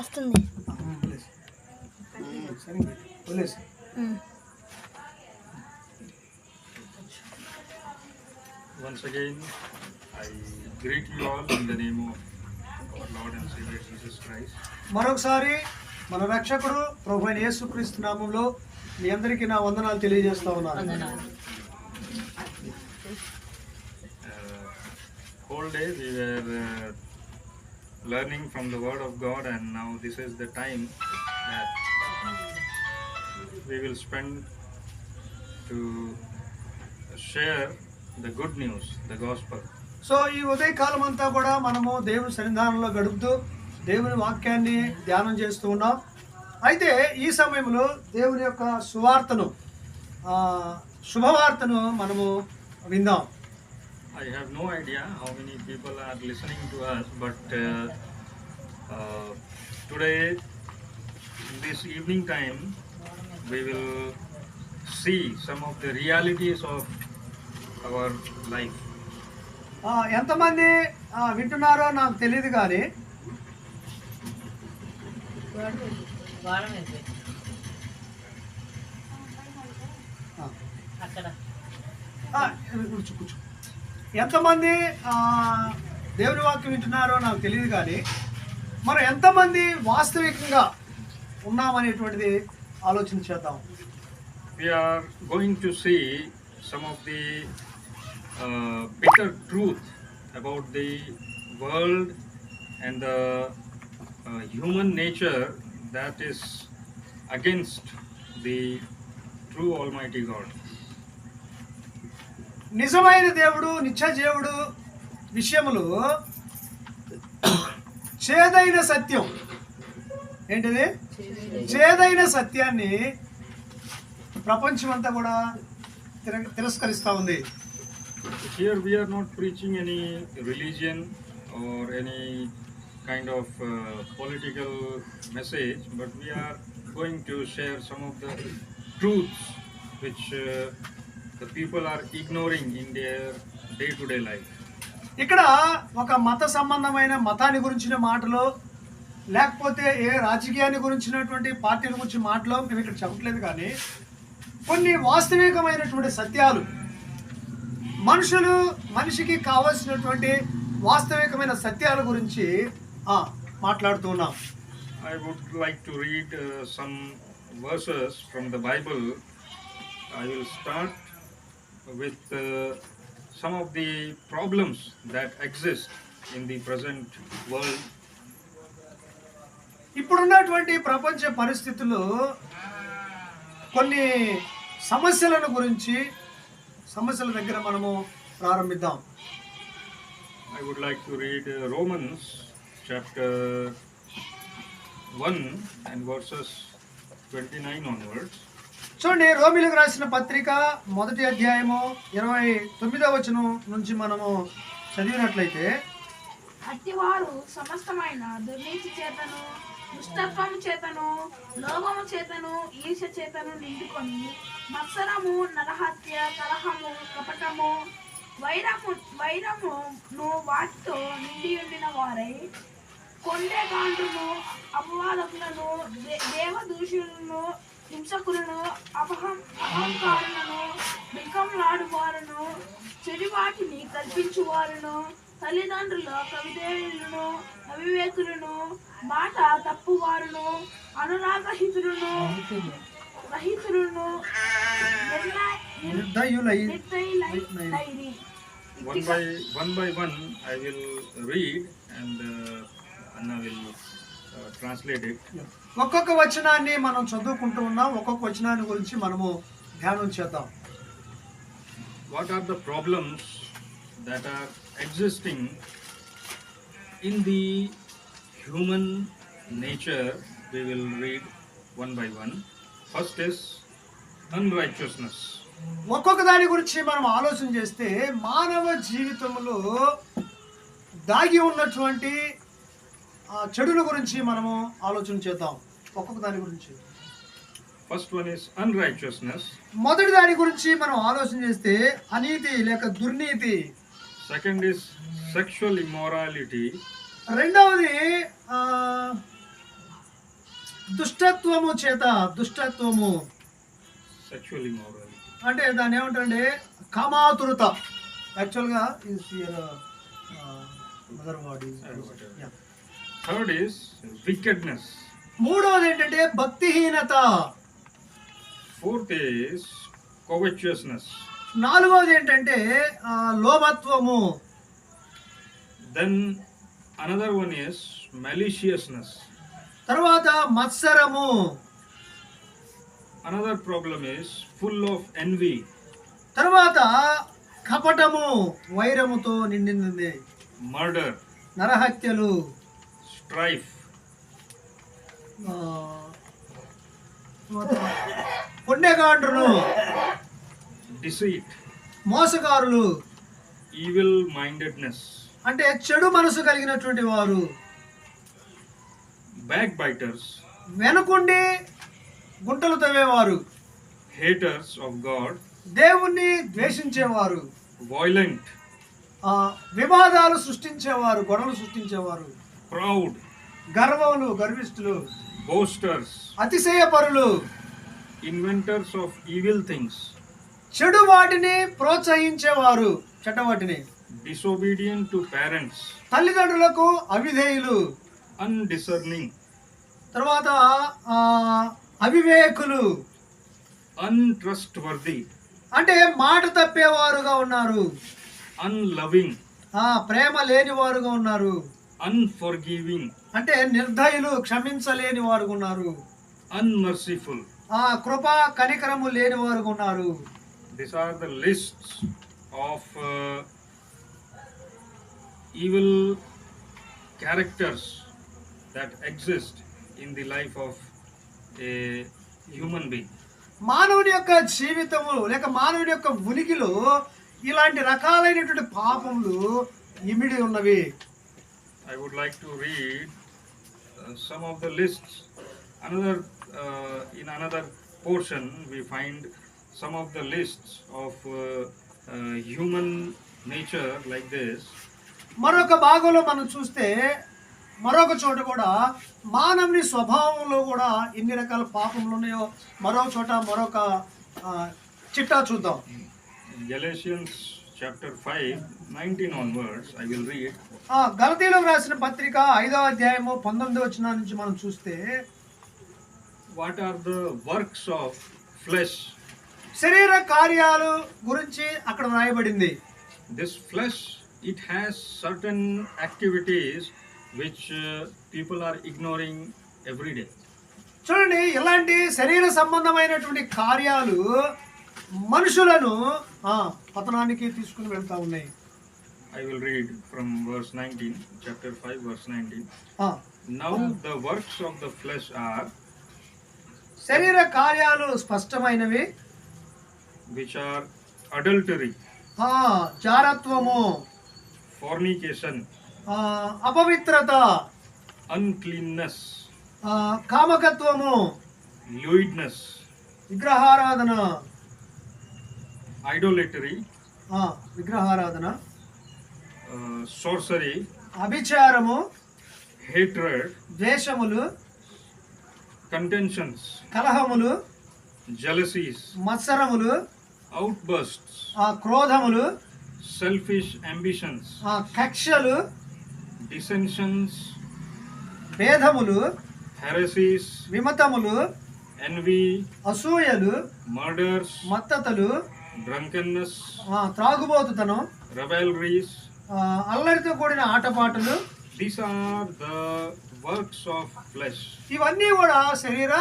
వస్తుంది. Once again, I greet you all in the name of our Lord and Savior Jesus Christ. మరొకసారి మన రక్షకుడు ప్రభు అయిన యేసుక్రీస్తు నామములో మీ అందరికీ నా వందనాలు తెలియజేస్తా ఉన్నాను. Whole day we were learning from the Word of God, and now this is the time that we will spend to share the good news, the gospel. So ఈ ఉదయకాలం అంతా కూడా మనము దేవుని సన్నిధానంలో గడుపుతూ దేవుని వాక్యాన్ని ధ్యానం చేస్తూ ఉన్నాం. అయితే ఈ సమయంలో దేవుని యొక్క సువార్తను శుభవార్తను మనము విందాం. I have no idea how many people are listening to us, but today, this evening time, we will see some of the realities of our life. ఎంతమంది వింటున్నారో నాకు తెలియదు కానీ ఎంతమంది దేవుని వాక్యం వింటున్నారో నాకు తెలియదు కానీ మనం ఎంతమంది వాస్తవికంగా ఉన్నామనేటువంటిది ఆలోచన చేద్దాం. We are going to see some of the bitter truth about the world and the human nature that is against the true Almighty God. నిజమైన దేవుడు నిత్యజీవుడు విషయములు చేదైన సత్యం ఏంటిది? చేదైన సత్యాన్ని ప్రపంచమంతా కూడా తిరస్కరిస్తూ ఉంది. Here we are not preaching any religion or any kind of political message, but we are going to share some of the truths which the people are ignoring in their day-to-day life. ఇక్కడ ఒక మత సంబంధమైన మతాన్ని గురించిన మాటలు లేకపోతే ఏ రాజకీయాన్ని గురించినటువంటి పార్టీల గురించి మాటలు మేము ఇక్కడ చెప్పట్లేదు, కానీ కొన్ని వాస్తవికమైనటువంటి సత్యాలు మనిషికి కావాల్సినటువంటి వాస్తవికమైన సత్యాల గురించి మాట్లాడుతున్నాం. I would like to read some verses from the Bible. I will start with some of the problems that exist in the present world. ఇప్పుడున్నటువంటి ప్రపంచ పరిస్థితుల్లో కొన్ని సమస్యల దగ్గర మనము ప్రారంభిద్దాం. I would like to read Romans chapter 1 and verses 29 onwards. చూడండి, రోమిలకు రాసిన పత్రిక 1వ అధ్యాయము 29వ వచనం నుంచి మనము చదివినట్లయితే, అట్టివారు సమస్తమైన దుర్నీతి చేతను, దుష్టత్వము చేతను, లోభము చేతను, ఈర్ష్య చేతను నిండుకొని మత్సరము, నరహత్య, కలహము, కపటము, వైరమును వాటితో నిండి ఉండిన వారై కొండెగాండ్రును, అపవాదకులను, దేవదూషులను, హింసకులను, అహంకారులను, బింకంలాడువారును, చెడువాటిని కల్పించువారును, తల్లిదండ్రుల కవిదేయులను, అవివేకులను, మాట తప్పువారును, అనురాగహితులను, రహితులను, నిర్దయులైరి. One by one I will read and Anna will translate it. ఒక్కొక్క వచనాన్ని మనం చదువుకుంటూ ఉన్నాం. ఒక్కొక్క వచనాన్ని గురించి మనము ధ్యానం చేద్దాం. What are the problems that are existing in the human nature? We will read one by one. First is unrighteousness. ఒక్కొక్క దాని గురించి మనం ఆలోచన చేస్తే మానవ జీవితంలో దాగి ఉన్నటువంటి చెడుల గురించి మనము ఆలోచన చేద్దాం. ఒక్కొక్క దాని గురించి. First one is unrighteousness. మొదటి దాని గురించి మనం ఆలోచన చేస్తే అనీతి లేక దుర్నీతి. Second is sexual immorality. రెండవది దుష్టత్వము చేత, దుష్టత్వము sexual immorality. అంటే దాన్ని ఏమంటారంటే కామాతురత. యాక్చువల్గా other word Whatever. Third is wickedness. మూడవది ఏంటంటే భక్తిహీనత. Fourth is covetousness. నాలుగవది ఏంటంటే లోభత్వము. Then another one is maliciousness. తర్వాత మత్సరము. Another problem is full of envy. తర్వాత కపటము, వైరముతో నిండింది. Murder, నరహత్యలు, strife, ఆ, తర్వాత పుణ్యగాండ్రులు, deceit, మోసగారులు, evil mindedness, అంటే చెడు మనసు కలిగినటువంటి వారు, backbiters, వెనుకుండి గుంటలు తవ్వేవారు, haters of God, దేవుణ్ణి ద్వేషించేవారు, violent, వివాదాలు సృష్టించేవారు, గొడవలు సృష్టించేవారు, proud, గర్విష్ఠులు, boasters, అతిశయపరులు, inventors of evil things, చెడు వాటిని ప్రోత్సహించేవారు, చెడ్డ వాటిని, disobedient to parents, తల్లిదండ్రులకు అవిధేయులు, undiscerning, తర్వాత అవివేకులు, untrustworthy, అంటే మాట తప్పేవారుగా ఉన్నారు, unloving, ప్రేమ లేని వారుగా ఉన్నారు, unforgiving, అంటే నిర్దయులు, క్షమించలేని వారుగా ఉన్నారు, unmerciful. కృప కనికరము లేని వారుగా ఉన్నారు. These are the lists of evil characters that exist in the life of a human being. మానవుని యొక్క జీవితము లేక మానవుని యొక్క ఉనికిలో ఇలాంటి రకాలైనటువంటి పాపములు ఇమిడి ఉన్నవి. I would like to read some of the lists. In another portion we find some of the lists of human nature like this. మరొక భాగంలో మనం చూస్తే మరొక చోట కూడా మానవుని స్వభావంలో కూడా ఎన్ని రకాల పాపములు ఉన్నాయో మరొక చోట మరొక చిట్టా చూద్దాం. Galatians chapter 5, 19 onwards, I will read. గలతీయులకు రాసిన పత్రిక 5వ అధ్యాయము 19వ వచనం నుంచి మనం చూస్తే, What are the works of flesh? శరీర కార్యాలు గురించి అక్కడ రాయబడింది. This flesh, it has certain activities which people are ignoring every day. చూడండి, ఇలాంటి శరీర సంబంధమైనటువంటి కార్యాలు మనుషులను పతనానికి తీసుకుని వెళ్తా ఉన్నాయి. I will read from verse 19, chapter 5, verse 19. Now the works of the flesh are, శరీర కార్యాలు స్పష్టమైనవి, which are adultery, జారత్వము, fornication, అపవిత్రత, uncleanness, కామకత్వము, lewdness, విగ్రహారాధన, idolatry, విగ్రహారాధన, sorcery, అభిచారము, hatred, ద్వేషములు, contentions, కలహములు, jealousies, మత్సరములు, outbursts, క్రోధములు, selfish ambitions, కక్షలు, dissensions, భేదములు, heresies, విమతములు, envy, అసూయలు, murders, మత్తతలు, drunkenness, త్రాగుబోతుతనం, revelries. అల్లరితో కూడిన ఆటపాటలు. These are the works of flesh. ఇవన్నీ కూడా శరీర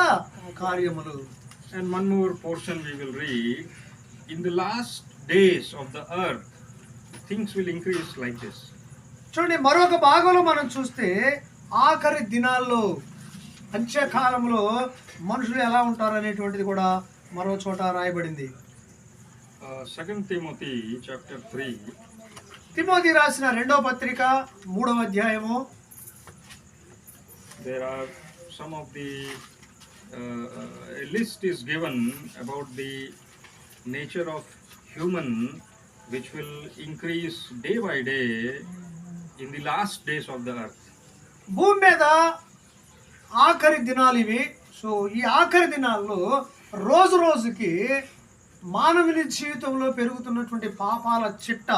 కార్యములు. And one more portion we will read. In the last days of the earth, things will increase like this. చూడండి, మరొక భాగంలో మనం చూస్తే ఆఖరి దినాల్లో అంత్యకాలంలో మనుషులు ఎలా ఉంటారు అనేటువంటిది కూడా మరో చోట రాయబడింది. 2 Timothy chapter 3. తిమోతి రాసిన 2వ పత్రిక 3వ అధ్యాయము. There are some of the a list is given about the nature of human which will increase day by day in the last days of the earth. భూమి మీద ఆఖరి దినాలు ఇవి. సో ఈ ఆఖరి దినాల్లో రోజు రోజుకి మానవుని జీవితంలో పెరుగుతున్నటువంటి పాపాల చిట్ట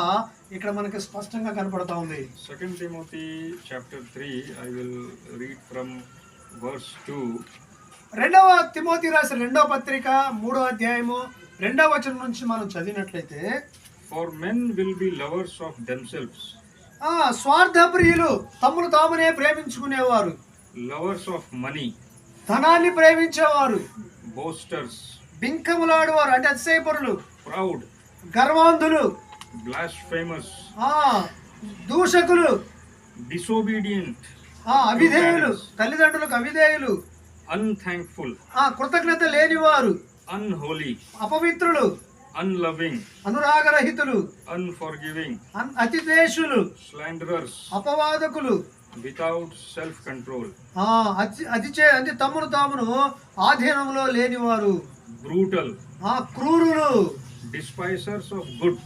ఇక్కడ మనకి స్పష్టంగా కనపడతా ఉంది. 2 Timothy chapter 3, I will read from verse 2. రెండవ తిమోతి రాసిన రెండవ పత్రిక 3వ అధ్యాయము 2వ వచనం నుంచి మనం చదివినట్లయితే, For men will be lovers of themselves, స్వార్థప్రియులు, తమ్మును తామునే ప్రేమించుకునేవారు, lovers of money, ధనాన్ని ప్రేమించేవారు, boasters, బింకములాడువారు అంటే అతిశయపరులు, proud, గర్వాంధులు, blasphemous, దూషకులు, disobedient, అవిధేయులు, తల్లిదండ్రులకు అవిధేయులు, unthankful, కృతజ్ఞత లేనివారు, unholy, అపవిత్రులు, unloving, అనురాగరహితులు, unforgiving, అతిదేశులు, slanderers, అపవాదకులు, without self-control, అంటే తమ్మును తామును ఆధీనంలో లేనివారు, brutal, క్రూరులు, despisers of good,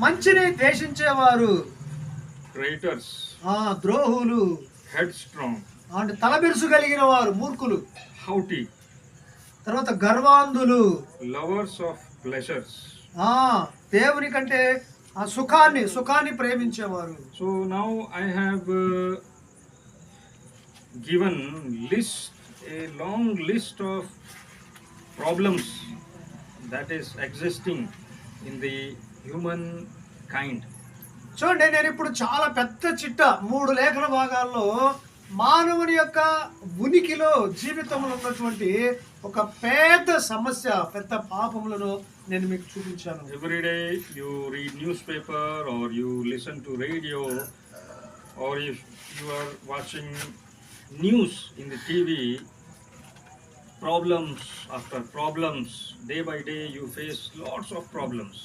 మంచిని ద్వేషించేవారు, traitors, ద్రోహులు, headstrong, అంటే తలబిరుసు కలిగిన వారు, మూర్ఖులు, haughty, తర్వాత గర్వాంధులు, lovers of pleasures. దేవుని కంటే సుఖాన్ని ప్రేమించేవారు. So now I have given a long list of problems that is existing in the human kind. చూడండి, నేను ఇప్పుడు చాలా పెద్ద చిట్ట 3 లేఖన భాగాల్లో మానవుని యొక్క ఉనికిలో జీవితంలో ఉన్నటువంటి ఒక పెద్ద సమస్య, పెద్ద పాపములను నేను మీకు చూపించాను. Every day you read newspaper or you listen to radio or if you are watching news in the TV, problems after problems, day by day you face lots of problems.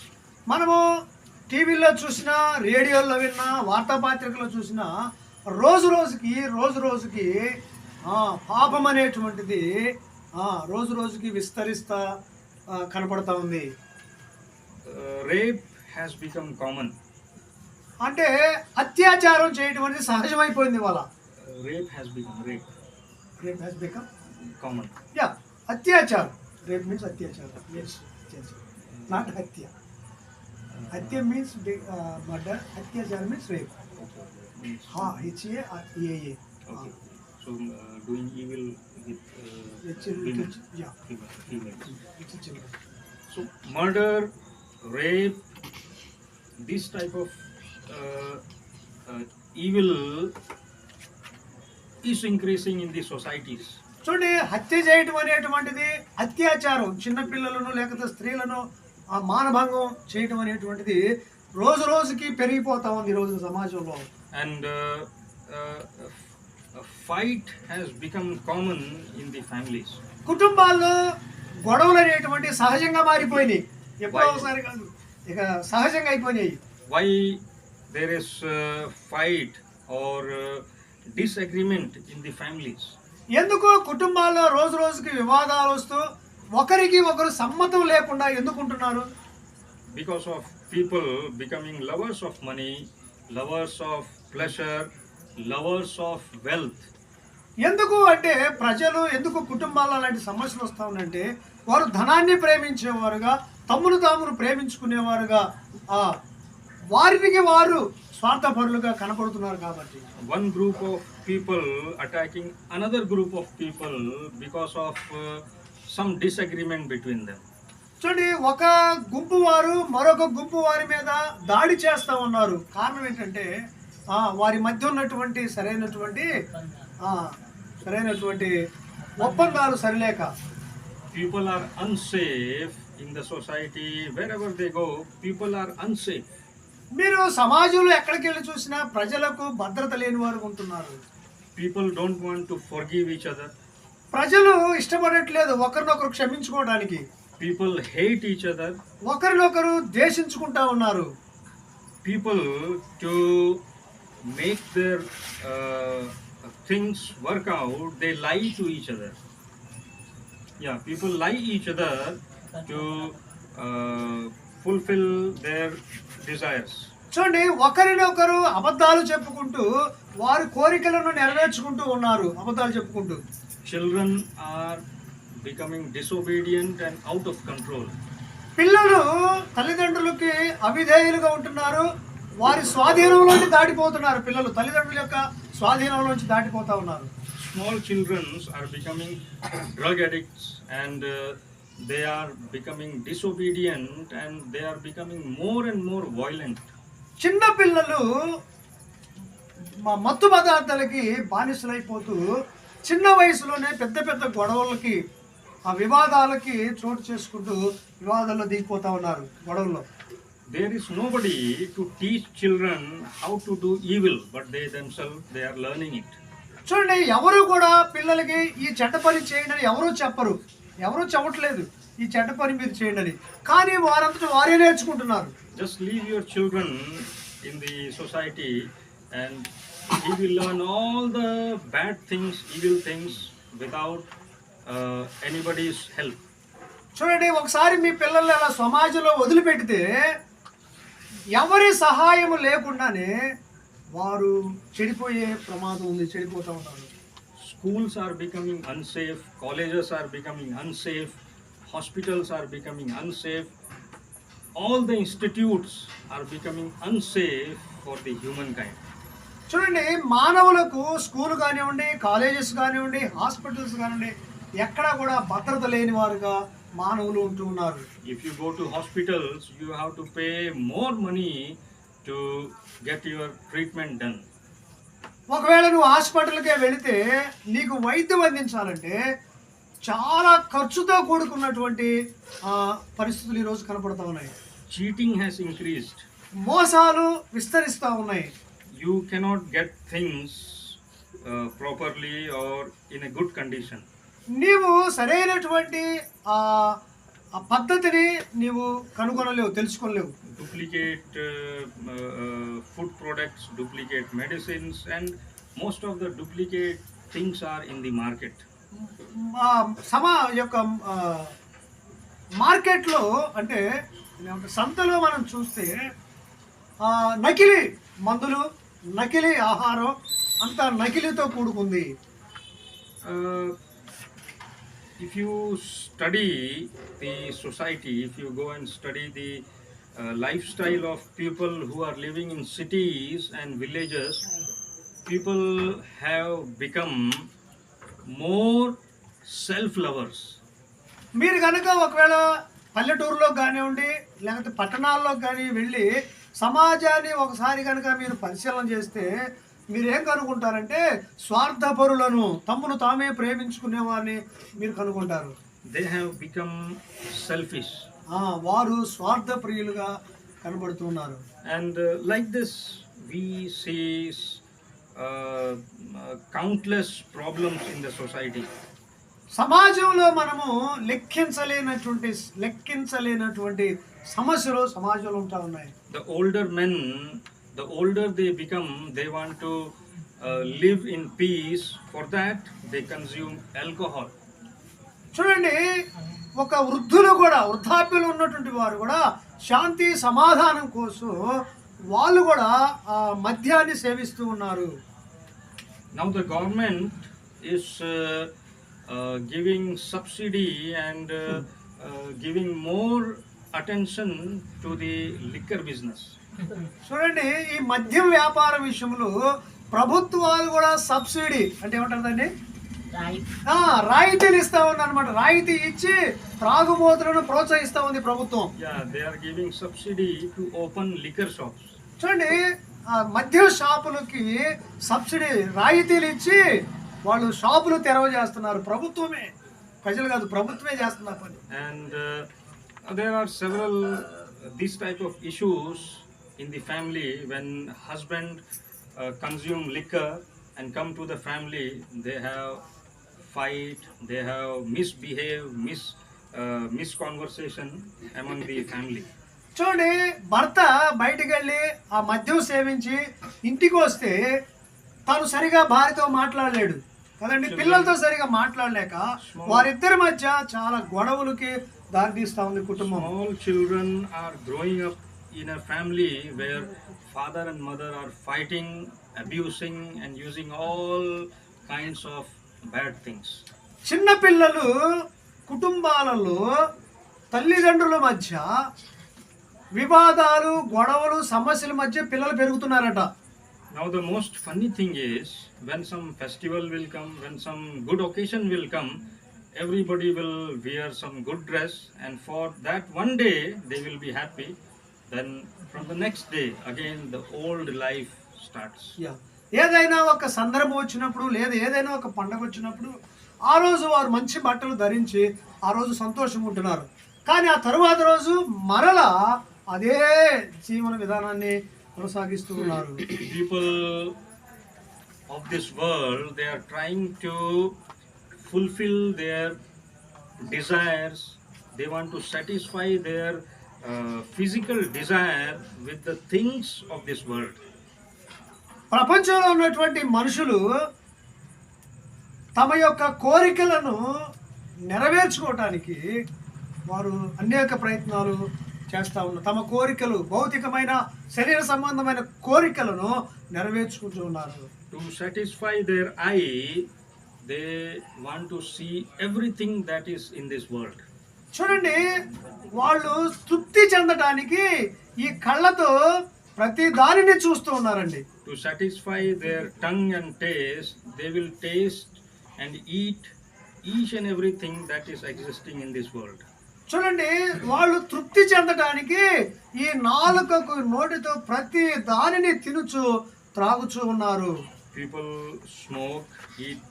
మనము టీవీలో చూసినా, రేడియోలో విన్నా, వార్తాపత్రికలో చూసినా రోజు రోజుకి పాపం అనేటువంటిది రోజు రోజుకి విస్తరిస్తా కనపడతా ఉంది. Rape has become common. అంటే అత్యాచారం చేయడం అనేది సహజమైపోయింది ఇవాళ. Rape has become common. అత్యాచారం. రేప్ మీన్స్ అత్యాచారం. నాట్ హత్య. హత్య మీన్స్ మర్డర్, అత్యాచారం means rape. HAAA. Okay. So doing evil with females. So murder, rape, this type of evil is increasing in the societies. చూడండి, హత్య చేయటం అనేటువంటిది, అత్యాచారం, చిన్నపిల్లలను లేకపోతే స్త్రీలను మానభంగం చేయటం అనేటువంటిది రోజు రోజుకి పెరిగిపోతా ఉంది ఈరోజు సమాజంలో. And a fight has become common in the families. కుటుంబాల్లో గొడవలు అనేటువంటి సహజంగా మారిపోయినాయి. ఎప్పుడో ఒకసారి కాదు, ఇక సహజంగా అయిపోయినాయి. Why there is fight or disagreement in the families? ఎందుకు కుటుంబాల్లో రోజు రోజుకి వివాదాలు వస్తూ ఒకరికి ఒకరు సమ్మతం లేకుండా ఎందుకుంటున్నారు? Because of people becoming lovers of money, lovers of pleasure, lovers of wealth. ఎందుకు అంటే ప్రజలు ఎందుకు కుటుంబాల్లో అలాంటి సమస్యలు వస్తా ఉన్నాయంటే వారు ధనాన్ని ప్రేమించేవారుగా, తమ్మును తామును ప్రేమించుకునేవారుగా, వారికి వారు స్వార్థపరులుగా కనపడుతున్నారు. కాబట్టి one group of people attacking another group of people because of some disagreement between them. చూడండి, ఒక గుంపు వారు మరొక గుంపు వారి మీద దాడి చేస్తూ ఉన్నారు. కారణం ఏంటంటే వారి మధ్య ఉన్నటువంటి సరైనటువంటి ఒప్పందాలు సరిలేక. People are unsafe in the society. Wherever they go, people are unsafe. మీరు సమాజంలో ఎక్కడికి వెళ్ళి చూసినా ప్రజలకు భద్రత లేని వారు ఉంటున్నారు. People don't want to forgive each other. ప్రజలు ఇష్టపడట్లేదు ఒకరినొకరు క్షమించుకోవడానికి. People hate each other. ఒకరినొకరు ద్వేషించుకుంటా ఉన్నారు. People to make their things work out, they lie to each other. People lie each other to fulfill their desires. చూడండి, ఒకరినొకరు అబద్ధాలు చెప్పుకుంటూ వారి కోరికలను నెరవేర్చుకుంటూ ఉన్నారు, అబద్ధాలు చెప్పుకుంటూ. Children are becoming disobedient and out of control. పిల్లలు తల్లిదండ్రులకి అవిధేయులుగా ఉంటున్నారు, వారి స్వాధీనంలోంచి దాటిపోతున్నారు. పిల్లలు తల్లిదండ్రుల యొక్క స్వాధీనంలోంచి దాటిపోతా ఉన్నారు. Small children are becoming drug addicts, and they are becoming disobedient, and they are becoming more and more violent. చిన్న పిల్లలు మత్తు పదార్థాలకి బానిసలైపోతూ చిన్న వయసులోనే పెద్ద పెద్ద గొడవలకి, ఆ వివాదాలకి చోటు చేసుకుంటూ వివాదాల్లో దిగిపోతా ఉన్నారు, గొడవల్లో. There is nobody to teach children how to do evil, but they themselves, they are learning it. చూడండి, ఎవరు కూడా పిల్లలకి ఈ చెడ్డ పని చేయండి అని ఎవరూ చెప్పరు, ఎవరూ చెప్పట్లేదు ఈ చెడ్డ పని మీరు చేయండి అని. కానీ వారంతటా వారే నేర్చుకుంటున్నారు. Just leave your children in the society, and he will learn all the bad things, evil things, without anybody's help. చూడండి, ఒకసారి మీ పిల్లల్ని అలా సమాజంలో వదిలిపెడితే ఎవరి సహాయం లేకుండానే వారు చెడిపోయే ప్రమాదం ఉంది, చెడిపోతూ ఉన్నారు. Schools are becoming unsafe, colleges are becoming unsafe, hospitals are becoming unsafe. All the institutes are becoming unsafe for the humankind. చూడండి, మానవులకు స్కూల్ కానివ్వండి, కాలేజెస్ కానివ్వండి, హాస్పిటల్స్ కానివ్వండి, ఎక్కడా కూడా భద్రత లేని వారుగా మానవులు ఉంటూ ఉన్నారు. If you go to hospitals, you have to pay more money to get your treatment done. ఒకవేళ నువ్వు హాస్పిటల్కే వెళితే నీకు వైద్యం అందించాలంటే చాలా ఖర్చుతో కూడుకున్నటువంటి పరిస్థితులు ఈరోజు కనపడుతూ ఉన్నాయి. Cheating has increased. మోసాలు విస్తరిస్తూ ఉన్నాయి. You cannot get things properly or in a good condition. నీవు సరైనటువంటి ఆ పద్ధతిని నీవు కనుగొనలేవు, తెలుసుకోలేవు. Duplicate food products, duplicate medicines, and most of the duplicate things are in the market. యొక్క మార్కెట్లో అంటే సంతలో మనం చూస్తే నకిలీ మందులు, నకిలీ ఆహారం అంతా నకిలీతో కూడుకుంది. If you study the society, if you go and study the lifestyle of people who are living in cities and villages, people have become more self-lovers. మీరు కనుక ఒకవేళ పల్లెటూరులో కానివ్వండి, లేకపోతే పట్టణాల్లో కానీ వెళ్ళి సమాజాన్ని ఒకసారి కనుక మీరు పరిశీలన చేస్తే మీరేం కనుక్కుంటారంటే స్వార్థపరులను, తమ్మును తామే ప్రేమించుకునే వారిని మీరు కనుక్కుంటారు. They have become selfish. వారు స్వార్థప్రియులుగా కనబడుతున్నారు. And like this we see countless problems in the society. సమాజంలో మనము లెక్కించలేనటువంటి సమస్యలు సమాజంలో ఉంటా ఉన్నాయి. The older men, the older they become, they want to live in peace. For that they consume alcohol. చూడండి, ఒక వృద్ధులు కూడా, వృద్ధాప్యులు ఉన్నటువంటి వారు కూడా శాంతి సమాధానం కోసం వాళ్ళు కూడా మద్యాన్ని సేవిస్తూ ఉన్నారు. Now the government is giving subsidy and giving more attention to the liquor business. చూడండి, ఈ మద్యం వ్యాపార విషయంలో ప్రభుత్వాలు కూడా సబ్సిడీ అంటే ఏమంటారండి, రాయితీలు ఇస్తా ఉంది అనమాట. రాయితీ ఇచ్చి త్రాగుబోతులను ప్రోత్సహిస్తా ఉంది ప్రభుత్వం. Yeah, they are giving subsidy to open liquor shops. చూడండి, మద్య షాపులకి సబ్సిడీ రాయితీలు ఇచ్చి వాళ్ళు షాపులు తెరవజేస్తున్నారు. ప్రభుత్వమే, ప్రజలు కాదు, ప్రభుత్వమే చేస్తున్నారు పని. And there are several these type of issues in the family. When husband consume liquor and come to the family, they have fight, they have misconversation among the family. చూడండి, భర్త బయటికి వెళ్ళి ఆ మద్యం సేవించి ఇంటికి వస్తే తను సరిగా భార్యతో మాట్లాడలేడు కదండి, పిల్లలతో సరిగా మాట్లాడలేక వారిద్దరి మధ్య చాలా గొడవలకి దారితీస్తా ఉంది కుటుంబం. Small children are growing up in a family where father and mother are fighting, abusing, and using all kinds of bad things. చిన్న పిల్లలు కుటుంబాలలో తల్లిదండ్రుల మధ్య వివాదాలు, గొడవలు, సమస్యల మధ్య పిల్లలు పెరుగుతున్నారట. Now the most funny thing is, when some festival will come, when some good occasion will come, everybody will wear some good dress, and for that one day they will be happy. Then from the next day again the old life starts. ఏదైనా ఒక సందర్భం వచ్చినప్పుడు లేదా ఏదైనా ఒక పండగ వచ్చినప్పుడు ఆ రోజు వారు మంచి బట్టలు ధరించి ఆ రోజు సంతోషంగా ఉంటున్నారు. కానీ ఆ తరువాత రోజు మరలా అదే జీవన విధానాన్ని కొనసాగిస్తూ ఉన్నారు. People of this world, they are trying to fulfill their desires. They want to satisfy their physical desire with the things of this world. ప్రపంచంలో ఉన్నటువంటి మనుషులు తమ యొక్క కోరికలను నెరవేర్చుకోవటానికి వారు అనేక ప్రయత్నాలు చేస్తూ ఉన్నారు. తమ కోరికలు, భౌతికమైన శరీర సంబంధమైన కోరికలను నెరవేర్చుకుంటూ ఉన్నారు. To satisfy their eye, they want to see everything that is in this world. చూడండి, వాళ్ళు తృప్తి చెందటానికి ఈ కళ్ళతో ప్రతి దానిని చూస్తూ ఉన్నారండి. To satisfy their tongue and taste, they will taste and eat each and everything that is existing in this world. చూడండి, వాళ్ళు తృప్తి చెందటానికి ఈ నాలుకకు, నోటితో ప్రతి దానిని తినుచు త్రాగుచూ ఉన్నారు. People smoke, eat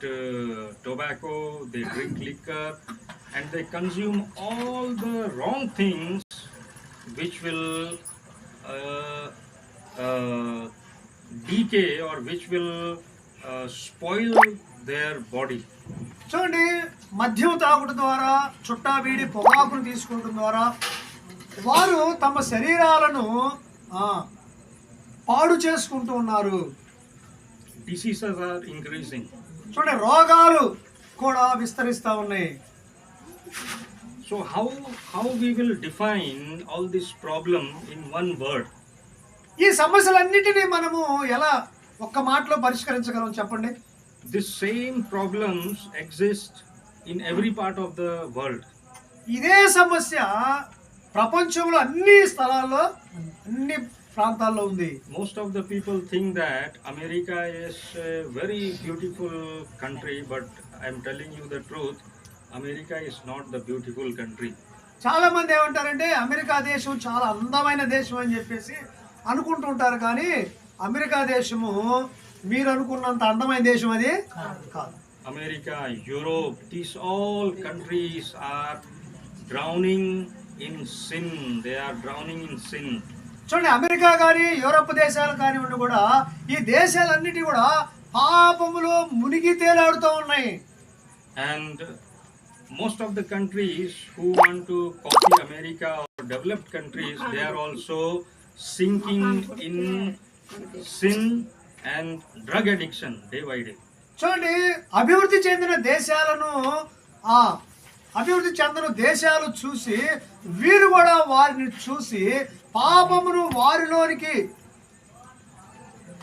tobacco, they drink liquor, and they consume all the wrong things which will decay or which will spoil their body. చూడండి, మద్యం తాగుట ద్వారా, చుట్టా బీడి పొగాకును తీసుకోవడం ద్వారా వారు తమ శరీరాలను పాడు చేసుకుంటూ ఉన్నారు. Diseases are increasing. చూడండి, రోగాలు కూడా విస్తరిస్తూ ఉన్నాయి. So how we will define all this problem in one word? ఈ సమస్యలన్నిటినీ మనము ఎలా ఒక్క మాటలో పరిష్కరించగలం చెప్పండి? This same problems exist in every part of the world. ఇదే సమస్య ప్రపంచంలో అన్ని స్థలాల్లో, అన్ని ప్రాంతాల్లో ఉంది. Most of the people think that America is a very beautiful country, but I am telling you the truth, America is not the beautiful country. చాలా మంది ఏమంటారంటే అమెరికా దేశం చాలా అందమైన దేశం అని చెప్పేసి అనుకుంటూ ఉంటారు. కానీ అమెరికా దేశము మీరు అనుకున్నంత అందమైన దేశం అది కాదు. America, Europe, these all countries are drowning in sin. They are drowning in sin. చూడండి, అమెరికా కానీ యూరోప్ దేశాలు కానివ్వండి కూడా ఈ దేశాలన్నిటి కూడా పాపములో మునిగి తేలాడుతూ ఉన్నాయి. And most of the countries who want to copy America or developed countries, they are also sinking in sin and drug addiction day by day. చూడండి, అభివృద్ధి చెందిన దేశాలు చూసి వీరు కూడా వారిని చూసి పాపమును వారిలోనికి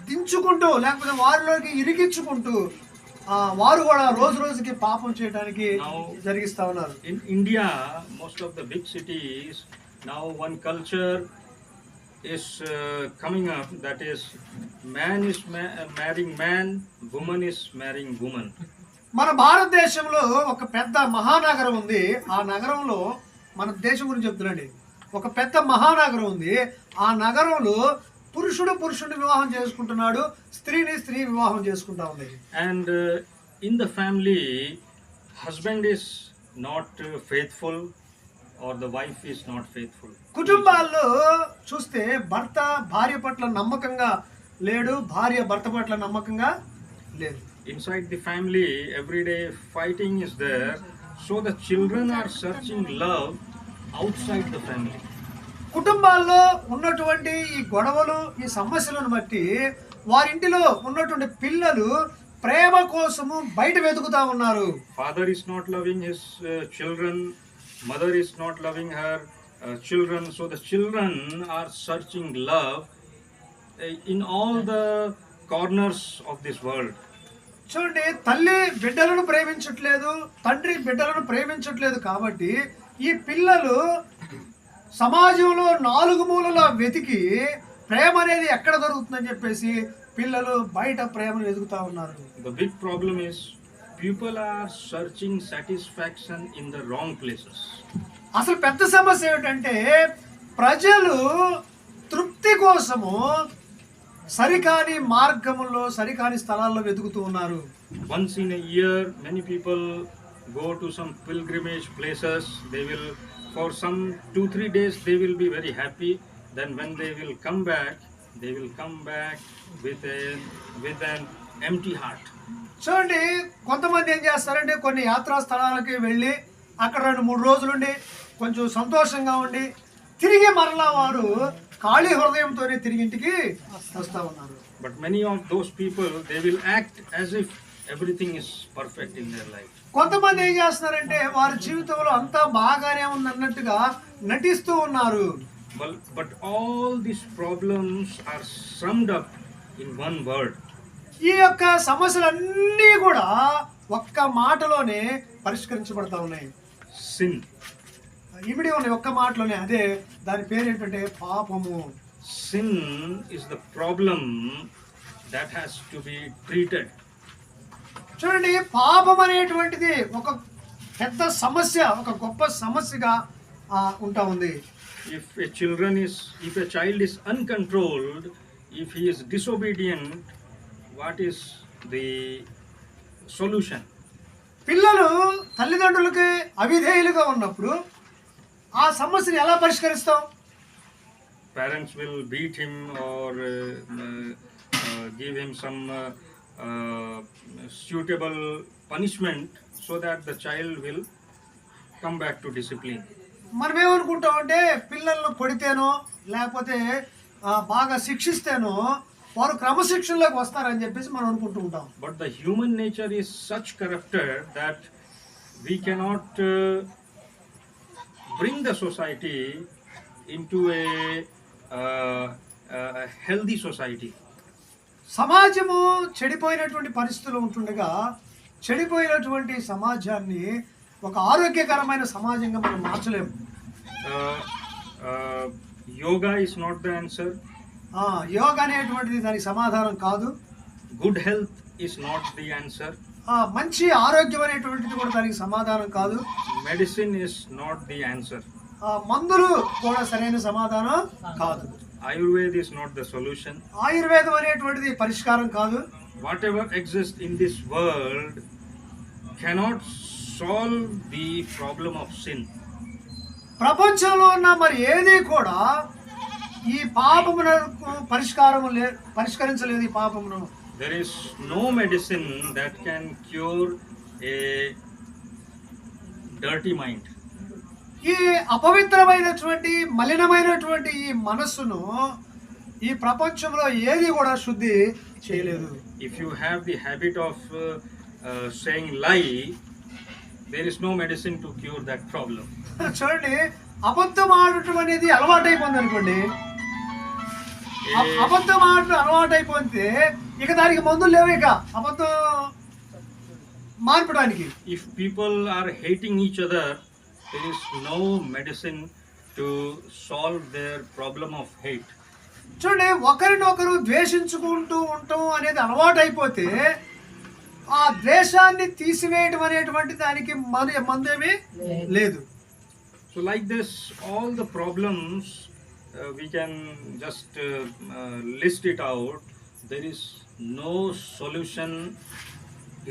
దించుకుంటూ లేకపోతే వారిలోకి ఇరికించుకుంటూ వారు కూడా రోజు రోజుకి పాపం చేయడానికి జరిగిస్తా ఉన్నారు. In India, most of the big cities, now one culture is coming up, that is man is marrying man, woman is marrying woman. మన భారతదేశంలో ఒక పెద్ద మహానగరం ఉంది. ఆ నగరంలో, మన దేశం గురించి చెప్తున్నాండి, ఒక పెద్ద మహానగరం ఉంది. ఆ నగరంలో పురుషుడు వివాహం చేసుకుంటున్నాడు, స్త్రీ వివాహం చేసుకుంటా ఉంది. And in the family, husband is not faithful or the wife is not faithful. కుటుంబాల్లో చూస్తే భర్త భార్య పట్ల నమ్మకంగా లేడు, భార్య భర్త పట్ల నమ్మకంగా లేదు. Inside the family, every day fighting is there, so the children are searching love outside the family. కుటుంబాల్లో ఉన్నటువంటి ఈ గొడవలు, ఈ సమస్యలను బట్టి వారింటిలో ఉన్నటువంటి పిల్లలు ప్రేమ కోసము బయట వెతుకుతా ఉన్నారు. Father is not loving his children, mother is not loving her children, so the children are searching love in all the corners of this world. చూడండి, తల్లి బిడ్డలను ప్రేమించట్లేదు, తండ్రి బిడ్డలను ప్రేమించట్లేదు. కాబట్టి ఈ పిల్లలు సమాజంలో నాలుగు మూలల వెతికి ప్రేమ అనేది ఎక్కడ దొరుకుతుందని చెప్పేసి పిల్లలు బయట ప్రేమను వెతుకుతా ఉన్నారు. The big problem is people are searching satisfaction in the wrong places. అసలు పెద్ద సమస్య ఏమిటంటే ప్రజలు తృప్తి కోసము సరికాని మార్గముల్లో సరికాని స్థలాల్లో వెతుకుతూ ఉన్నారు. Once in a year, many people go to some pilgrimage places. They will, for some 2-3 days, they will be very happy. Then when they will come back with an empty heart. చూడండి, కొంతమంది ఏం చేస్తారంటే కొన్ని యాత్రా స్థలాలకి వెళ్ళి అక్కడ 2-3 రోజులుండి కొంచెం సంతోషంగా ఉండి తిరిగి మరలా వారు ఖాళీ హృదయంతోనే తిరిగి ఇంటికి వస్తూ ఉన్నారు. But many of those people, they will act as if everything is perfect in their life. కొంతమంది ఏం చేస్తున్నారంటే వారి జీవితంలో అంతా బాగానే ఉందన్నట్టుగా నటిస్తూ ఉన్నారు. But all these problems are summed up in one word. ఈ యొక్క సమస్యలన్నీ కూడా ఒక్క మాటలోనే పరిష్కరించబడతా ఉన్నాయి. Sin. ఇమిడి ఉన్నాయి ఒక్క మాటలోనే. అదే దాని పేరు ఏంటంటే పాపము. Sin is the problem that has to be treated. చూడండి, పాపం అనేటువంటిది ఒక పెద్ద సమస్య, ఒక గొప్ప సమస్యగా ఉంటా ఉంది. If a child is uncontrolled, if he is disobedient, what is the solution? పిల్లలు తల్లిదండ్రులకి అవిధేయులుగా ఉన్నప్పుడు ఆ సమస్యని ఎలా పరిష్కరిస్తాం? Parents will beat him or give him some suitable punishment so that the child will come back to discipline. మనం ఏమనుకుంటాం అంటే పిల్లలను కొడితేనో లేకపోతే బాగా శిక్షిస్తేనో వారు క్రమశిక్షణలోకి వస్తారని చెప్పేసి మనం అనుకుంటూ ఉంటాం. But the human nature is such corrupted that we cannot bring the society into a healthy society. సమాజము చెడిపోయినటువంటి పరిస్థితులు ఉంటుండగా చెడిపోయినటువంటి సమాజాన్ని ఒక ఆరోగ్యకరమైన సమాజంగా మనం మార్చలేము. Yoga is not the answer. Yoga అనేటువంటిది దానికి సమాధానం కాదు. Good health is not the answer. మంచి ఆరోగ్యం అనేటువంటిది కూడా దానికి సమాధానం కాదు. Medicine is not the answer. మందులు కూడా సరైన సమాధానం కాదు. Ayurveda is not the solution. ఆయుర్వేదం అనేటువంటిది పరిష్కారం కాదు. Whatever exists in this world cannot solve the problem of sin. ప్రపంచంలో ఉన్న మరి ఏది కూడా ఈ పాపమును పరిష్కరించలేదు. ఈ పాపమును There is no medicine that can cure a dirty mind. ఈ అపవిత్రమైనటువంటి మలినమైనటువంటి ఈ మనస్సును ఈ ప్రపంచంలో ఏది కూడా శుద్ధి చేయలేదు. If you have the habit of saying lie, there is no medicine to cure that problem. చూడండి, అబద్ధం ఆడటం అనేది అలవాటైపోయింది అనుకోండి. అబద్ధం ఆడటం అలవాటైపోతే ఇక దానికి మందులు లేవు. ఇక అబద్ధం మార్పడానికి If people are hating each other, there is no medicine to solve their problem of hate. చూడండి, ఒకరినొకరు ద్వేషించుకుంటూ ఉండటం అనేది అలవాటైపోతే ఆ ద్వేషాన్ని తీసివేయడం అనేటువంటి దానికి మందేమీ లేదు. So like this, all the problems we can just list it out. There is no solution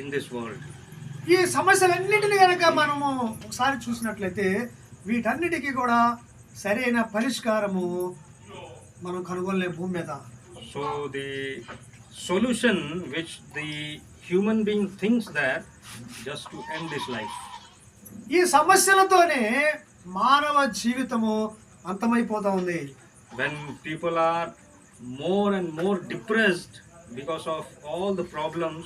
in this world. ఈ సమస్యలన్నిటిని కనుక మనము ఒకసారి చూసినట్లయితే వీటన్నిటికీ కూడా సరైన పరిష్కారము మనం కనుగొనలేము భూమి మీద. So the solution which the human being thinks that just to end this life. ఈ సమస్యలతోనే మానవ జీవితము అంతమైపోతా ఉంది. When people are more and more depressed because of all the problems,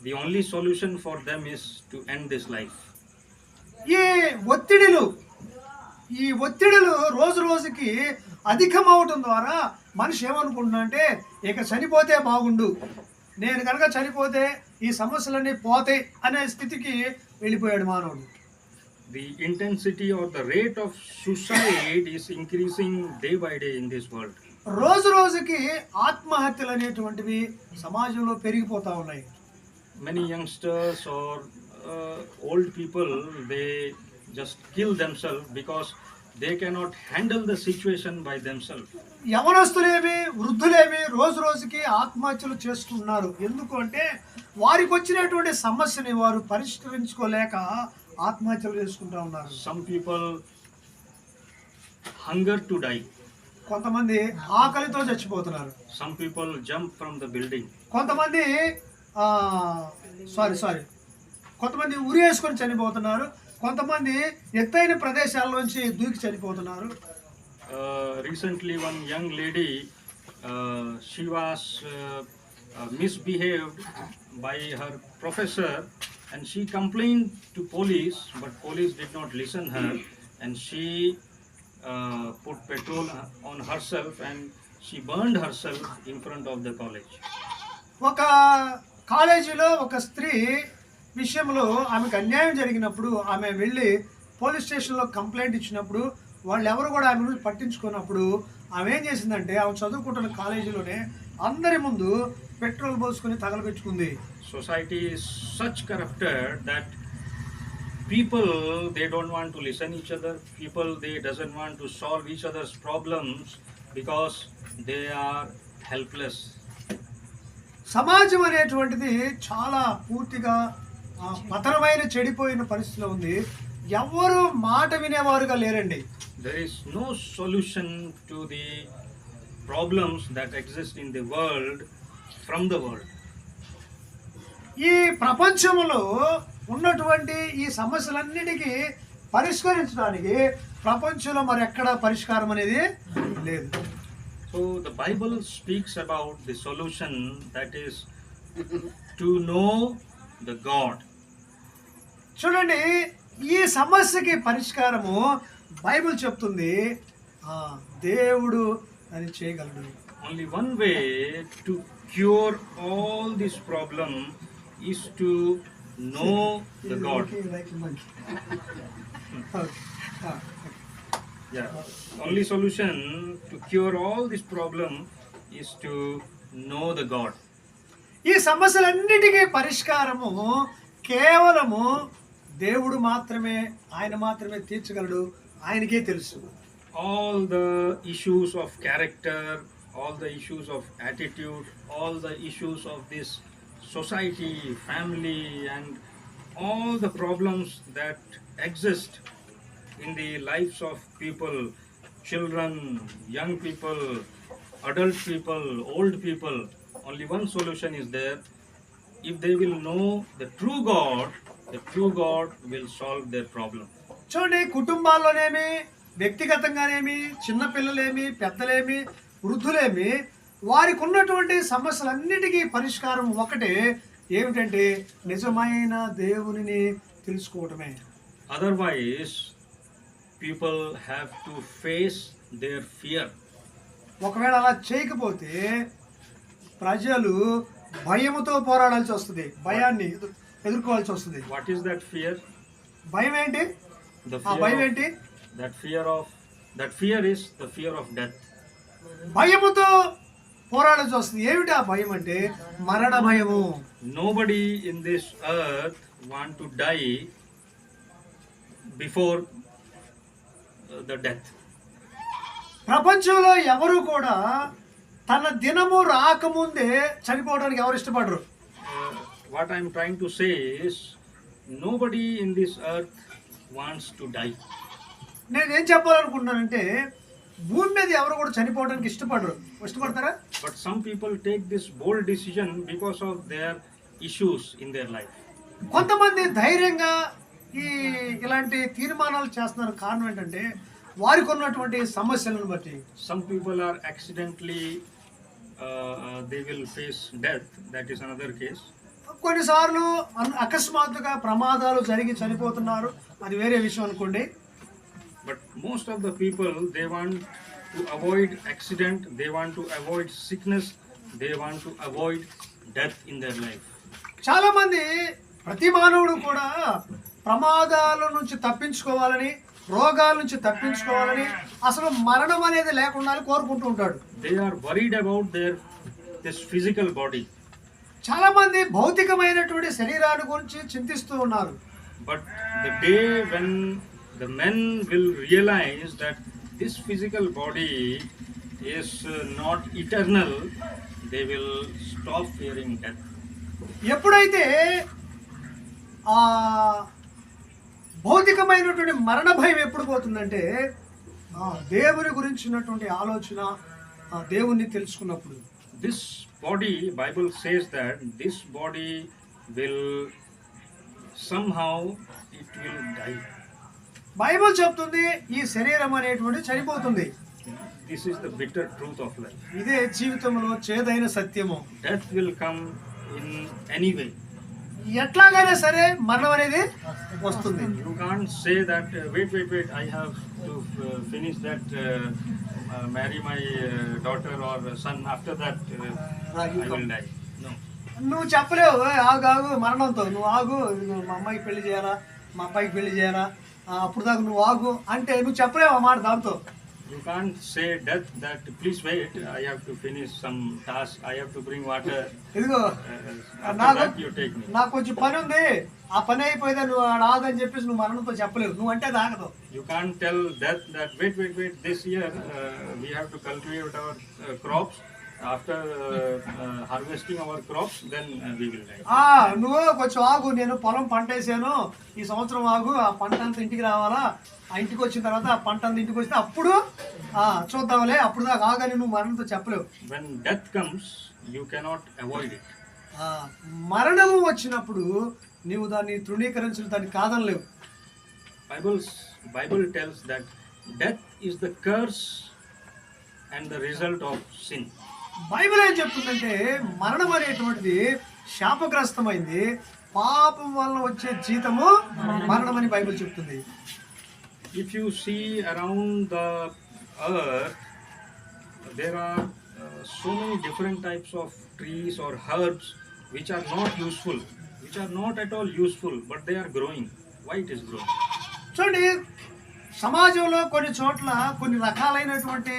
the only solution for them is to end this life. ఈ ఒత్తిడిలు రోజు రోజుకి అధికమవటం ద్వారా మనిషి ఏమనుకుంటున్నా అంటే ఇక చనిపోతే బాగుండు, నేను కనుక చనిపోతే ఈ సమస్యలన్నీ పోతాయి అనే స్థితికి వెళ్ళిపోయాడు మానవుడు. The intensity or the rate of suicide is increasing day by day in this world. రోజు రోజుకి ఆత్మహత్యలు అనేటువంటివి సమాజంలో పెరిగిపోతా ఉన్నాయి. Many youngsters or old people, they just kill themselves because they cannot handle the situation by themselves. యవనస్తులేమి వృద్ధులేమి రోజు రోజుకి ఆత్మహత్యలు చేస్తున్నారు. ఎందుకు అంటే వారికి వచ్చినటువంటి సమస్యని వారు పరిష్కరించుకోలేక ఆత్మహత్యలు చేసుకుంటా ఉన్నారు. Some people hunger to die. కొంతమంది ఆకలితో చచ్చిపోతున్నారు. Some people jump from the building. కొంతమంది కొంతమంది ఉరి వేసుకొని చనిపోతున్నారు. కొంతమంది ఎత్తైన ప్రదేశాల్లోంచి దూకి చనిపోతున్నారు. Recently one young lady, she was misbehaved by her professor and she complained to police, but police did not listen her, and she put petrol on herself and she burned herself in front of the college. ఒక కాలేజీలో ఒక స్త్రీ విషయంలో ఆమెకు అన్యాయం జరిగినప్పుడు ఆమె వెళ్ళి పోలీస్ స్టేషన్లో కంప్లైంట్ ఇచ్చినప్పుడు వాళ్ళు ఎవరు కూడా ఆమె గురించి పట్టించుకున్నప్పుడు ఆమె ఏం చేసిందంటే ఆమె చదువుకుంటున్న కాలేజీలోనే అందరి ముందు పెట్రోల్ పోసుకొని తగలబెట్టుకుంది. Society is such corrupted that people, they don't want to listen each other. People, they doesn't want to solve each other's problems because they are helpless. సమాజం అనేటువంటిది చాలా పూర్తిగా పతనమైన చెడిపోయిన పరిస్థితిలో ఉంది. ఎవరు మాట వినేవారుగా లేరండి. There is no solution to the problems that exist in the world from the world. ఈ ప్రపంచంలో ఉన్నటువంటి ఈ సమస్యలన్నిటికీ పరిష్కరించడానికి ప్రపంచంలో మరి ఎక్కడ పరిష్కారం అనేది లేదు. So the Bible speaks about the solution, that is to know the God. చూడండి, ఈ సమస్యకి పరిష్కారము బైబిల్ చెప్తుంది, దేవుడు అని చేయగలడు. Only one way to cure all this problem is to know the God. Yeah. Only solution to cure all this problem is to know the God. ఈ సమస్యలన్నిటికీ పరిష్కారము కేవలము దేవుడు మాత్రమే, ఆయన మాత్రమే తీర్చగలడు. ఆయనకే తెలుసు. All the issues of character, all the issues of attitude, all the issues of this society, family, and all the problems that exist in the lives of people, children, young people, adult people, old people, only one solution is there. If they will know the true God will solve their problem. చూడండి, కుటుంబాల్లోనేమి, వ్యక్తిగతంగానేమి, చిన్నపిల్లలేమి, పెద్దలేమి, వృద్ధులేమి, వారికి ఉన్నటువంటి సమస్యలన్నిటికీ పరిష్కారం ఒకటే, ఏమిటంటే నిజమైన దేవునిని తెలుసుకోవటమే. Otherwise, people have to face their fear. ఒకవేళ అలా చేయకపోతే ప్రజలు భయముతో పోరాడాల్సి వస్తుంది, భయాన్ని ఎదుర్కోవాల్సి వస్తుంది. What is that fear? భయం ఏంటి? ఆ భయం ఏంటి? That fear is the fear of death. భయముతో పోరాడాల్సి వస్తుంది. ఏమిటి ఆ భయం అంటే? మరణ భయము. Nobody in this earth want to die before the death. ప్రపంచంలో ఎవరు కూడా తన దినము రాకముందే చనిపోవడానికి ఎవరు ఇష్టపడరు. What I am trying to say is, nobody in this earth wants to die. నేనేం చెప్పాలనుకుంటున్నానంటే, భూమి మీద ఎవరు కూడా చనిపోవడానికి ఇష్టపడతారా? But some people take this bold decision because of their issues in their life. కొంతమంది ధైర్యంగా ఇలాంటి తీర్మానాలు చేస్తున్నారు. కారణం ఏంటంటే వారికి ఉన్నటువంటి సమస్యలను బట్టి. Some people are accidentally they will face death. That is another case. కొన్నిసార్లు అకస్మాత్తుగా ప్రమాదాలు జరిగి చనిపోతున్నారు, అది వేరే విషయం అనుకోండి. But most of the people, they want to avoid accident, they want to avoid sickness, they want to avoid death in their life. చాలా మంది ప్రతి మానవుడు కూడా ప్రమాదాల నుంచి తప్పించుకోవాలని, రోగాల నుంచి తప్పించుకోవాలని, అసలు మరణం అనేది లేకుండా కోరుకుంటూ ఉంటాడు. They are worried about this physical body. చాలా మంది భౌతికమైనటువంటి శరీరాన్ని గురించి చింతిస్తూ ఉన్నారు. But the day when the men will realize that this physical body is not eternal, they will stop fearing death. ఎప్పుడైతే ఆ భౌతికమైనటువంటి మరణ భయం ఎప్పుడు పోతుందంటే దేవుని గురించినటువంటి ఆలోచన, దేవుణ్ణి తెలుసుకున్నప్పుడు. This body, Bible says that this body will somehow it will die. Bible చెప్తుంది ఈ శరీరం అనేటువంటి చనిపోతుంది. This is the bitter truth of life. ఇదే జీవితంలో చేదైన సత్యము. Death will come in any way. ఎట్లాగైనా సరే మరణం అనేది వస్తుంది. You can't say that wait, I have to finish that, marry my daughter or son, after that I will die. No. నువ్వు చెప్పలేవు, ఆగు మరణంతో నువ్వు ఆగు, మా అమ్మాయికి పెళ్లి చేయాలా, మా అబ్బాయికి పెళ్లి చేయాలా, అప్పుడు దాకా నువ్వు ఆగు అంటే నువ్వు చెప్పలేవు ఆ మాట దాంతో. You can't say death that please wait, I have to finish some task, I have to bring water. ఇదిగో నాకు కొంచెం పని ఉంది, ఆ పని అయిపోయితే నువ్వు ఆగని చెప్పేసి నువ్వు మరణంతో చెప్పలేవు, నువ్వు అంటే అది ఆగదు. You can't tell death that wait, this year we have to cultivate our crops. After harvesting our crops, then we will die. నువ్వు కొంచెం ఆగు, నేను పొలం పంట వేసాను, ఈ సంవత్సరం ఆగు, ఆ పంట అంతా ఇంటికి రావాలా, ఆ ఇంటికి వచ్చిన తర్వాత ఆ పంట అంతా ఇంటికి వస్తే అప్పుడు చూద్దాంలే, అప్పుడు దాకా ఆగని నువ్వు మరణంతో చెప్పలేవు. When death comes, you cannot avoid it. మరణము వచ్చినప్పుడు నీవు దాన్ని తృణీకరించడం, దాన్ని కాదనలేవు. Bible tells that death is the curse and the result of sin. Bible ఏం చెప్తుందంటే మరణం అనేటువంటిది శాపగ్రస్తమైంది, పాపం వల్ల వచ్చే జీతము మరణం అని బైబిల్ చెప్తుంది. If you see around the earth, there are so many different types of trees or herbs which are not useful, which are not at all useful, but they are growing. Why it is growing? చూడండి, సమాజంలో కొన్ని చోట్ల కొన్ని రకాలైనటువంటి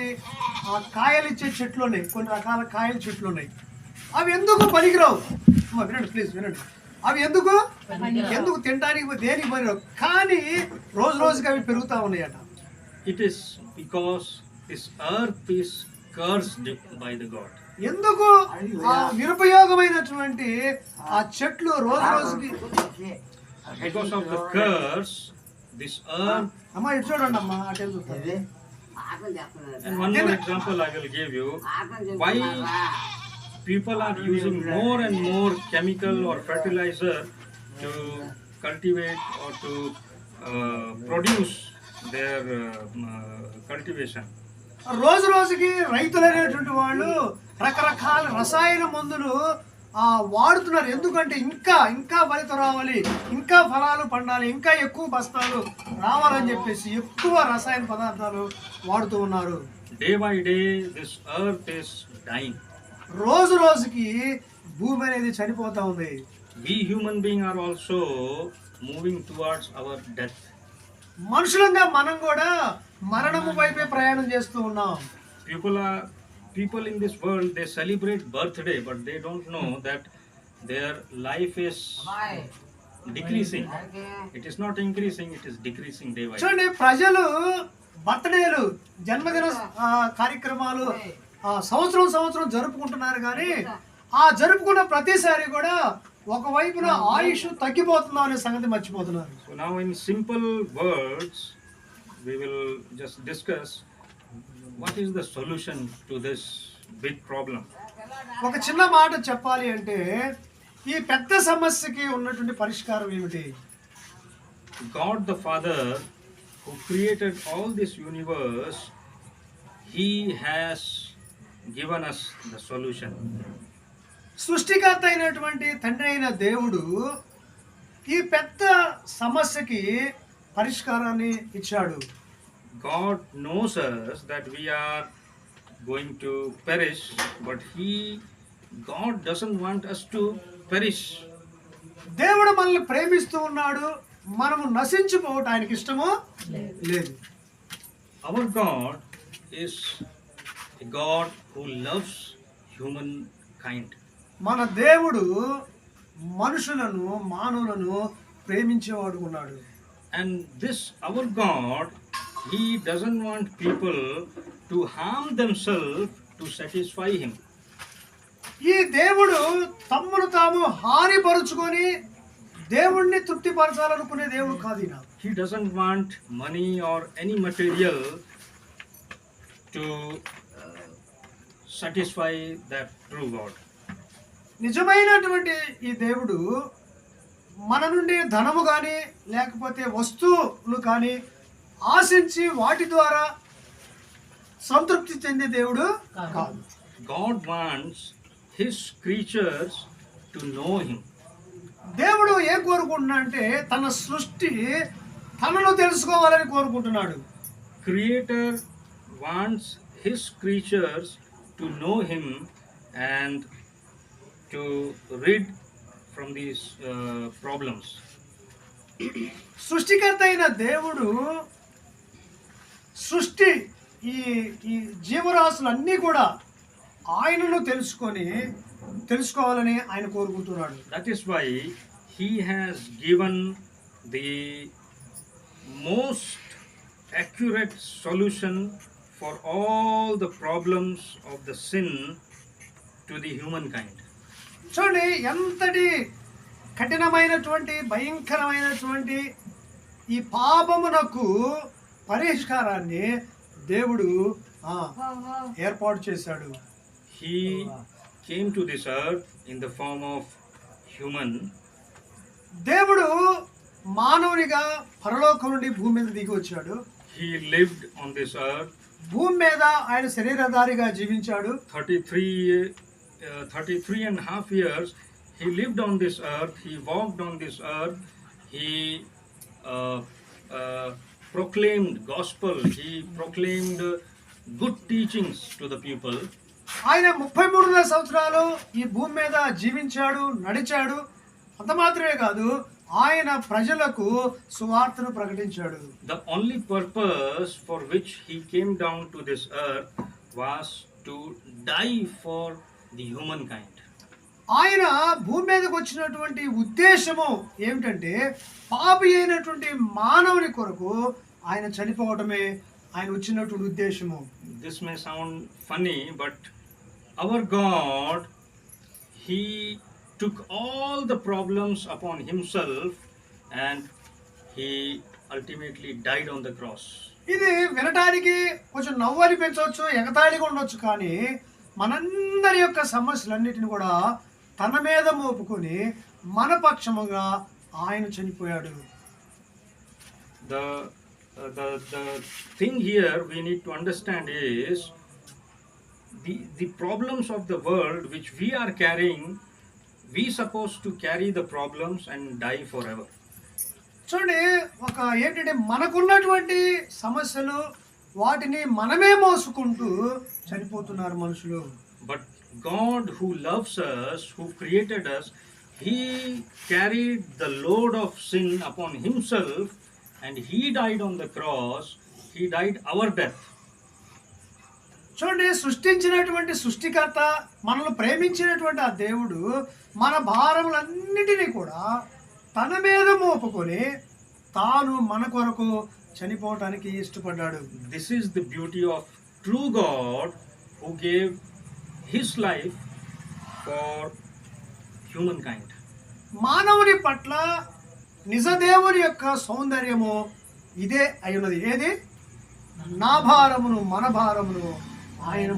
కాయలు ఇచ్చే చెట్లు ఉన్నాయి, కొన్ని రకాల కాయల చెట్లు ఉన్నాయి. అవి ఎందుకు పనికిరావు? వినండి ప్లీజ్ వినండి. అవి ఎందుకు తినడానికి దేనికి పనిరావు, కానీ రోజు రోజుకి అవి పెరుగుతూ ఉన్నాయట. It is because this earth is cursed by the God. ఎందుకు నిరుపయోగమైనటువంటి ఆ చెట్లు రోజు రోజుకి, because of the curse, this earth. అమ్మా ఇటు చూడండి అమ్మా, అటే చూడండి. And one more example I will give you. Why people are using more and more chemical or fertilizer to cultivate or to produce their cultivation. రోజు రోజుకి రైతులు అనేటువంటి వాళ్ళు రకరకాల రసాయన మందులు వాడుతున్నారు. ఎందుకంటే ఇంకా ఫలితం రావాలి, ఇంకా ఫలాలు పండాలి, ఇంకా ఎక్కువ బస్తాలు రావాలని చెప్పేసి ఎక్కువ రసాయన పదార్థాలు వాడుతూ ఉన్నారు. Day by day this earth is dying. రోజు రోజుకి భూమి అనేది చనిపోతా ఉంది. We human beings are also moving towards our death. మనుషులంగా మనం కూడా మరణము వైపే ప్రయాణం చేస్తూ ఉన్నాం. People in this world, they celebrate birthday, but they don't know that their life is decreasing. It is not increasing, it is decreasing day by day. చూడండి, ప్రజలు బర్త్డేలు, జన్మదిన కార్యక్రమాలు సంవత్సరం జరుపుకుంటున్నారు, కానీ ఆ జరుపుకున్న ప్రతిసారి కూడా ఒకవైపున ఆయుష్ తగ్గిపోతుందా అనే సంగతి మర్చిపోతున్నారు. So now in simple words we will just discuss what is the solution to this big problem. ఒక చిన్న మాట చెప్పాలి అంటే ఈ పెద్ద సమస్యకి ఉన్నటువంటి పరిష్కారం ఏమిటి? God the Father who created all this universe, he has given us the solution. సృష్టికర్త అయినటువంటి తండ్రి అయిన దేవుడు ఈ పెద్ద సమస్యకి పరిష్కారాన్ని ఇచ్చాడు. God knows us that we are going to perish, but he God doesn't want us to perish. దేవుడు మనల్ని ప్రేమిస్తూ ఉన్నాడు, మనము నశించిపోవటం ఆయనకి ఇష్టమో లేదు. Our God is a God who loves humankind. మన దేవుడు మనుషులను, మానవులను ప్రేమించేవాడు ఉన్నాడు. And this our God, he doesn't want people to harm themselves to satisfy him. ఈ దేవుడు తమ్మును తాము హానిపరుచుకొని దేవుణ్ణి తృప్తిపరచాలనుకునే దేవుడు కాదు ఈయన. He doesn't want money or any material to satisfy that true God. నిజమైనటువంటి ఈ దేవుడు మన నుండి ధనము కానీ లేకపోతే వస్తువులు కానీ ఆశించి వాటి ద్వారా సంతృప్తి చెందే దేవుడు కాదు. God wants his creatures to know him. దేవుడు ఏం కోరుకుంటున్నాడు అంటే తన సృష్టి తనను తెలుసుకోవాలని కోరుకుంటున్నాడు. Creator wants his creatures to know him and to rid from these problems. సృష్టికర్త అయిన దేవుడు సృష్టి ఈ ఈ జీవరాశులన్నీ కూడా ఆయనను తెలుసుకోవాలని ఆయన కోరుకుంటున్నాడు. That is why he has given the most accurate solution for all the problems of the sin to the humankind. చూడండి ఎంతటి కఠినమైనటువంటి భయంకరమైనటువంటి ఈ పాపమునకు పరిష్కారాన్ని దేవుడు ఏర్పాటు చేశాడు. He came to this earth in the form of human. దేవుడు మానవునిగా పరలోకం నుండి భూమి మీద దిగి వచ్చాడు. He lived on this earth. భూమి మీద ఆయన శరీరధారిగా జీవించాడు. 33 and a half years he lived on this earth. He walked on this earth. He proclaimed gospel. He proclaimed good teachings to the people. ఆయన 33 సంవత్సరాలు ఈ భూమి మీద జీవించాడు, నడిచాడు. అంత మాత్రమే కాదు, ఆయన ప్రజలకు సువార్తను ప్రకటించాడు. The only purpose for which he came down to this earth was to die for the humankind. ఆయన భూమి మీదకి వచ్చినటువంటి ఉద్దేశము ఏమిటంటే పాపి అయినటువంటి మానవుని కొరకు ఆయన చనిపోవటమే ఆయన వచ్చినటువంటి ఉద్దేశము. This may sound funny, but our God, he took all the problems upon himself and he ultimately died on the cross. ఇది వినటానికి కొంచెం నవ్వు అనిపించవచ్చు, ఎగతాళిగా ఉండొచ్చు, కానీ మనందరి యొక్క సమస్యలన్నిటిని కూడా తన మీద మోపుకొని మన పక్షముగా ఆయన చనిపోయాడు. The thing here we need to understand is the problems of the world which we are carrying, we supposed to carry the problems and die forever. చూడండి, ఒక ఏంటంటే మనకున్నటువంటి సమస్యలు వాటిని మనమే మోసుకుంటూ చనిపోతున్నారు మనుషులు. But God who loves us, who created us, he carried the load of sin upon himself and he died on the cross. He died our death. చూడండి, సృష్టించినటువంటి సృష్టికర్త, మనల్ని ప్రేమించినటువంటి ఆ దేవుడు మన భారములన్నిటినీ కూడా తన మీద మోపుకొని తాను మన కొరకు చనిపోవటానికి ఇష్టపడ్డాడు. This is the beauty of true God who gave his life for humankind. మానవుని పట్ల నిజ దేవుని యొక్క సౌందర్యము ఇదే అయ్యున్నది. ఏది? నా భారమును, మన భారమును ఆయన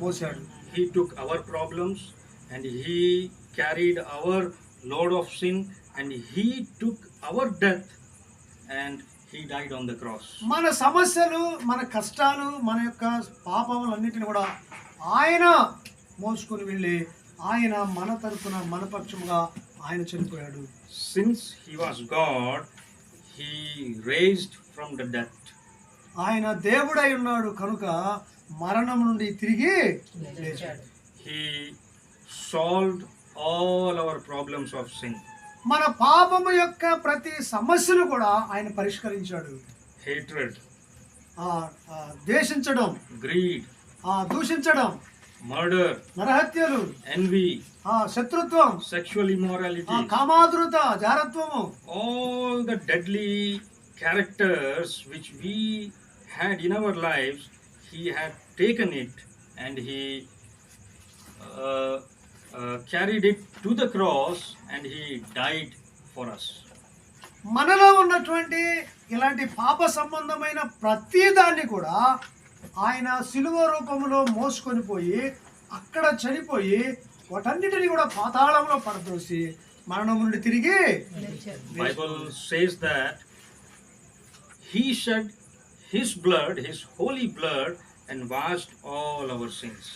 మోసాడు. He took our problems and he carried our load of sin and he took our death and he died on the cross. మన సమస్యలు, మన కష్టాలు, మన యొక్క పాపములన్నిటిని కూడా ఆయన మోసుకొని వెళ్ళి ఆయన మన తరపున, మన పక్షముగా ఆయన చనిపోయాడు. Since he was God, he raised from the death. ఆయన దేవుడై ఉన్నాడు కనుక మరణం నుండి తిరిగి లేచాడు. He solved all our problems of sin. మన పాపము యొక్క ప్రతి సమస్యను కూడా ఆయన పరిష్కరించాడు. Hatred, ద్వేషించడం, greed, దూషించడం, murder, నరహత్యలు, envy, శత్రుత్వం, sexual immorality, కామాధురత, జారత్వము, all the deadly characters which we had in our lives, he had taken it and he carried it to the cross and he died for us. మనలో ఉన్నటువంటి ఇలాంటి పాప సంబంధమైన ప్రతి దాన్ని కూడా ఆయన శిలువ రూపంలో మోసుకొని పోయి అక్కడ చనిపోయి వాటన్నిటిని కూడా పాతాళంలో పడదోసి మరణం నుండి తిరిగి Bible says that he shed his blood, his holy blood, and washed all our sins.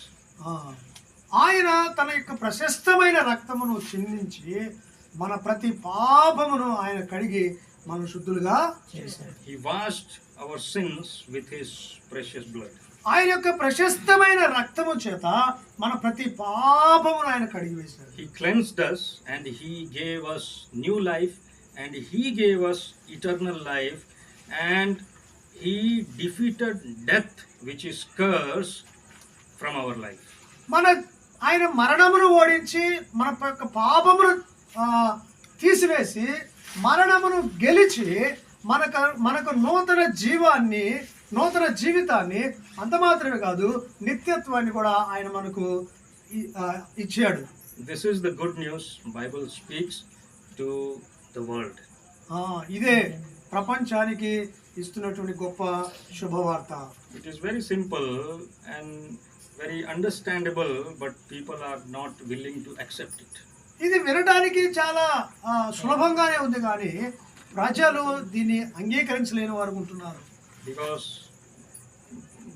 ఆయన తన యొక్క ప్రశస్తమైన రక్తమును చిందించి మన ప్రతి పాపమును ఆయన కడిగి మనం శుద్ధులుగా చేశాడు. He washed our sins with his precious blood. ఆయన యొక్క ప్రశస్తమైన రక్తము చేత మన ప్రతి పాపమును ఆయన కడిగి వేశాడు. He cleansed us and he gave us new life and he gave us eternal life and he defeated death, which is curse, from our life. ఆయన మరణమును ఓడించి మన యొక్క పాపమును తీసివేసి మరణమును గెలిచి మనకు నూతన జీవితాన్ని అంత మాత్రమే కాదు నిత్యత్వాన్ని కూడా ఆయన మనకు ఇచ్చాడు. This is the good news Bible speaks to the world. ఇదే ప్రపంచానికి ఇస్తున్నటువంటి గొప్ప శుభవార్త. It is very simple and very understandable, but people are not willing to accept it. ఇది వినడానికి చాలా సులభంగానే ఉంది కానీ ప్రజలు దీన్ని అంగీకరించలేని వారు ఉంటున్నారు.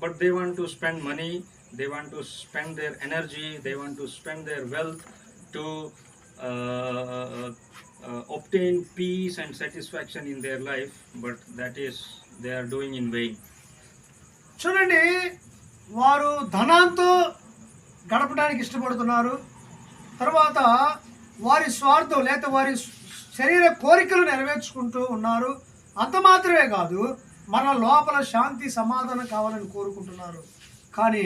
But they want to spend money, they want to spend their energy, they want to spend their wealth to obtain peace and satisfaction in their life, but that is they are doing in vain. చూడండి, వారు ధనంతో గడపడానికి ఇష్టపడుతున్నారు. తర్వాత వారి స్వార్థం లేక వారి శరీర కోరికలు నెరవేర్చుకుంటూ ఉన్నారు. అంత మాత్రమే కాదు, మన లోపల శాంతి సమాధానం కావాలని కోరుకుంటున్నారు. కానీ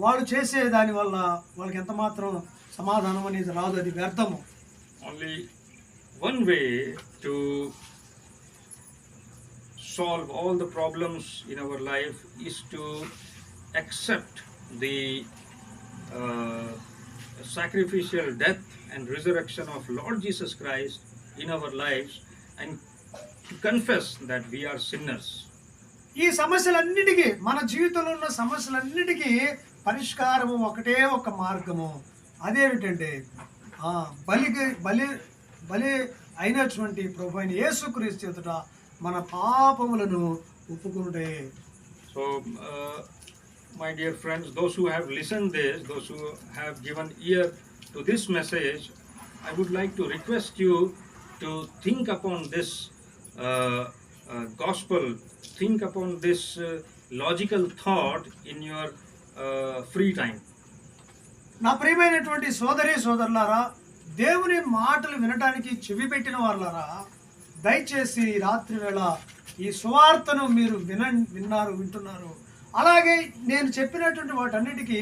వాళ్ళు చేసే దాని వల్ల వాళ్ళకి ఎంత మాత్రం సమాధానం అనేది రాదు, అది వ్యర్థము. Only one way to solve all the problems in our life is to accept the sacrificial death and resurrection of Lord Jesus Christ in our lives and to confess that we are sinners. ఈ సమస్యలన్నిటికీ, మన జీవితంలో ఉన్న సమస్యలన్నిటికీ పరిష్కారము ఒకటే ఒక మార్గము. అదేమిటంటే బలి అయినటువంటి ప్రభువైన యేసుక్రీస్తు ఎదుట మన పాపములను ఒప్పుకొనుటే. So my dear friends, those who have listened this, those who have given ear to this message, I would like to request you to think upon this gospel, think upon this logical thought in your free time. నా ప్రియమైనటువంటి సోదరి సోదరులారా, దేవుని మాటలు వినడానికి చెవి పెట్టిన వారులారా, దయచేసి ఈ రాత్రి వేళ ఈ సువార్తను మీరు వింటున్నారు. అలాగే నేను చెప్పినటువంటి వాటన్నిటికీ,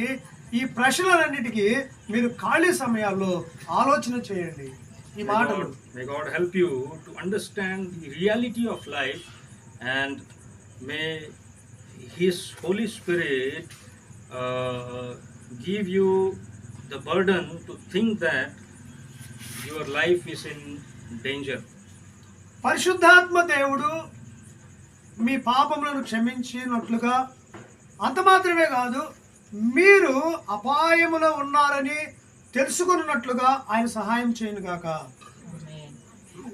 ఈ ప్రశ్నలన్నిటికీ మీరు ఖాళీ సమయాల్లో ఆలోచన చేయండి. ఈ మాటలు May God help you to understand the reality of life, and may His Holy Spirit give you the burden to think that your life is in danger. పరిశుద్ధాత్మ దేవుడు మీ పాపములను క్షమించినట్లుగా, అంత మాత్రమే కాదు, మీరు అపాయములో ఉన్నారని తెలుసుకున్నట్లుగా ఆయన సహాయం చేయను గాక.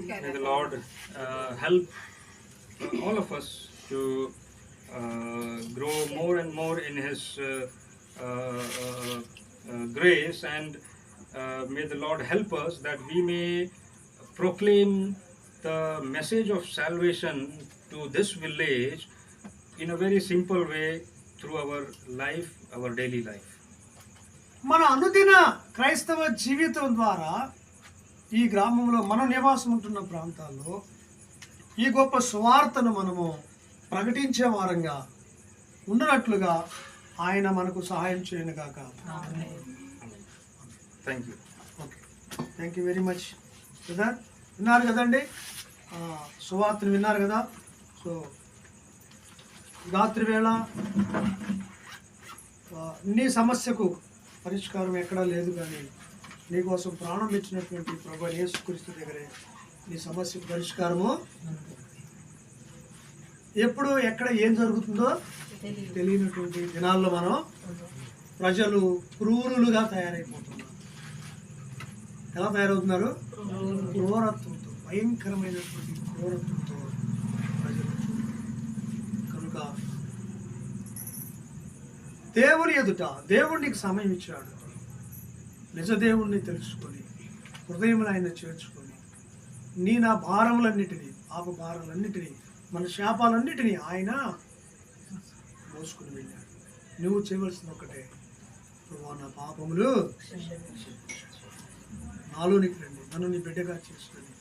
May the Lord help all of us to grow more and more in His grace, and may the Lord help us that we may proclaim the message of salvation to this village in a very simple way through our life, our daily life. మన అనుదిన క్రైస్తవ జీవితం ద్వారా ఈ గ్రామంలో మనం నివాసం ఉంటున్న ప్రాంతాల్లో ఈ గొప్ప సువార్తను మనము ప్రకటించే వారంగా ఉండనట్లుగా ఆయన మనకు సహాయం చేయనుగాక. Thank you. Okay, thank you very much brother. విన్నారు కదండి, సువార్తను విన్నారు కదా. సో రాత్రి వేళ నీ సమస్యకు పరిష్కారం ఎక్కడా లేదు, కానీ నీకోసం ప్రాణం ఇచ్చినటువంటి ప్రభు యేసుక్రీస్తు దగ్గరే నీ సమస్యకు పరిష్కారము. ఎప్పుడు ఎక్కడ ఏం జరుగుతుందో తెలియనటువంటి దినాల్లో మనం ప్రజలు క్రూరులుగా తయారైపోతున్నారు. ఎలా తయారవుతున్నారు? క్రూరత్వంతో, భయంకరమైనటువంటి క్రూరత్వంతో ప్రజలు. కనుక దేవుని ఎదుట దేవుడికి సమయం ఇచ్చాడు. నిజ దేవుణ్ణి తెలుసుకొని హృదయంలో ఆయన చేర్చుకొని నా భారములన్నిటినీ, పాప భారాలన్నిటినీ, మన శాపాలన్నిటినీ ఆయన మోసుకుని వెళ్ళాడు. నువ్వు చేయవలసిన ఒకటే, ప్రభువా నా పాపములు నాలోనికి రండి, నన్ను నీ బిడ్డగా చేసుకొని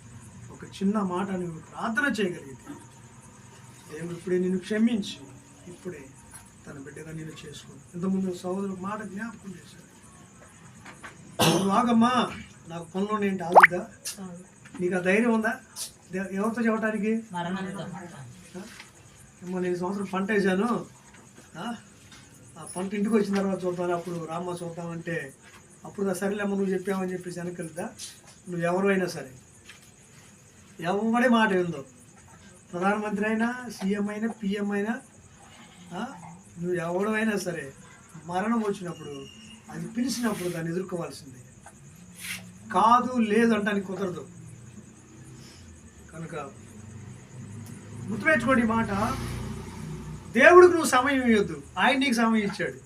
ఒక చిన్న మాట నువ్వు ప్రార్థన చేయగలిగితే దేవుడు ఇప్పుడే నిన్ను క్షమించి ఇప్పుడే తన బిడ్డగా నేను చేసుకుని. ఇంతకుముందు సహోదరు మాట జ్ఞాపకం చేశాడు, నువ్వు ఆగమ్మా నాకు పనులు ఏంటి ఆగుద్దా? నీకు ఆ ధైర్యం ఉందా? ఎవరితో చెప్పడానికి? ఏమో నేను సంవత్సరం పంట వేసాను, ఆ పంట ఇంటికి వచ్చిన తర్వాత చూద్దాం, అప్పుడు రామ్మ చూద్దామంటే అప్పుడు సరేలేమ్మ నువ్వు చెప్పావని చెప్పేసి వెనకెళ్తా. నువ్వు ఎవరు అయినా సరే, ఎవరి మాట ఏందో, ప్రధానమంత్రి అయినా, సీఎం అయినా, పిఎం అయినా, నువ్వు ఎవడమైనా సరే మరణం వచ్చినప్పుడు అది పిలిచినప్పుడు దాన్ని ఎదుర్కోవాల్సిందే. కాదు లేదు అంటానికి కుదరదు. కనుక గుర్తుపెట్టుకోండి ఈ మాట. దేవుడికి నువ్వు సమయం ఇవ్వద్దు, ఆయన నీకు సమయం ఇచ్చాడు.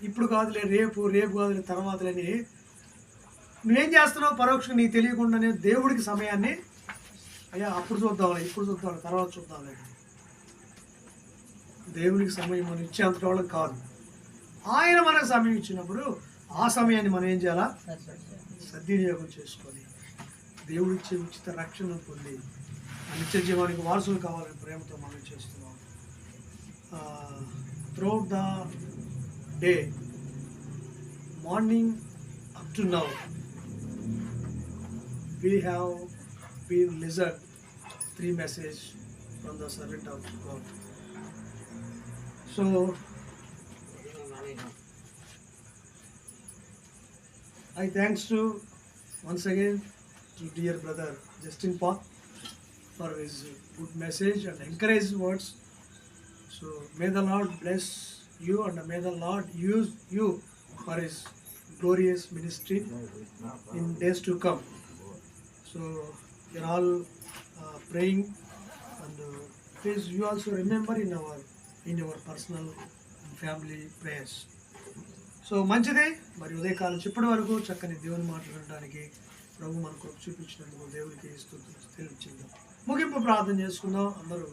ఇప్పుడు కాదులే, రేపు కాదులే, తర్వాతలేని నువ్వేం చేస్తున్నావు పరోక్షంగా నీకు తెలియకుండానే దేవుడికి సమయాన్ని, అయ్యా అప్పుడు చూద్దాంలే, ఇప్పుడు చూద్దాం, తర్వాత చూద్దాంలే. దేవునికి సమయం మనం ఇచ్చేంత వాళ్ళకి కాదు. ఆయన మనకు సమయం ఇచ్చినప్పుడు ఆ సమయాన్ని మనం ఏం చేయాలా? సద్వినియోగం చేసుకొని దేవుడు ఇచ్చే ఉచిత రక్షణ పొంది నిత్య జీవానికి వారసులు కావాలని ప్రేమతో మనం చేస్తున్నాం. Throughout the day, morning up to now, we have been listened 3 messages from the servant of God. So I thanks to once again to dear brother Justin Paul for his good message and encouraging words. So may the Lord bless you and may the Lord use you for his glorious ministry in days to come. So we are all praying, and please you also remember in your personal and family prayers. So మంచిది. మరి ఉదయకాలం ఇప్పటి వరకు చక్కని దేవుని మాట్లాడడానికి ప్రభు మనకు చూపించినందుకు దేవుడికి తెలియచేద్దాం. ముగింపు ప్రార్థన చేసుకుందాం. అందరూ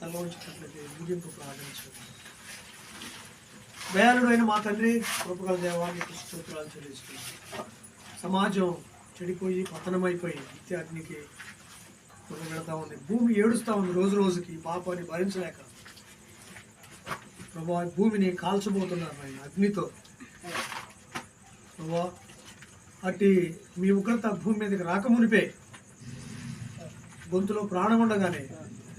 తలవంచినట్లయితే ముగింపు ప్రార్థన చేద్దాం. దయాళుడు అయిన మా తండ్రి, కృపగల దేవానికి స్తోత్రాలు చెల్లిస్తున్నాం. సమాజం చెడిపోయి పతనమైపోయి నిత్య అగ్నికి వెళతా ఉంది. భూమి ఏడుస్తూ ఉంది రోజు రోజుకి, పాపాన్ని భరించలేక. ప్రభా భూమిని కాల్చబోతున్నారు ఆయన అగ్నితో. ప్రభా అట్టి మీ ఉగ్రత భూమి మీదకి రాకమునిపే గొంతులో ప్రాణం ఉండగానే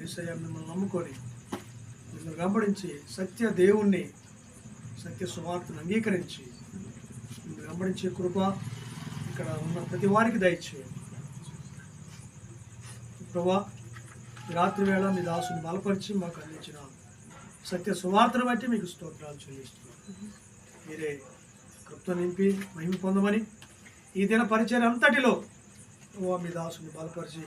యేసయ్య మిమ్మల్ని నమ్ముకొని మిమ్మల్ని వెంబడించి సత్య దేవుణ్ణి, సత్య సువార్తను అంగీకరించి మిమ్మల్ని వెంబడించే కృప ఇక్కడ ఉన్న ప్రతి వారికి దయచేయండి ప్రభా. ఈ రాత్రి వేళ మీ దాసుని బలపరిచి మాకు అందించిన సత్య సువార్తను బట్టి మీకు స్తోత్రాలు చెల్లిస్తున్నాను. మీరే కృపతో నింపి మహిమ పొందమని ఈ దిన పరిచయం అంతటిలో మీ దాసుని బలపరిచి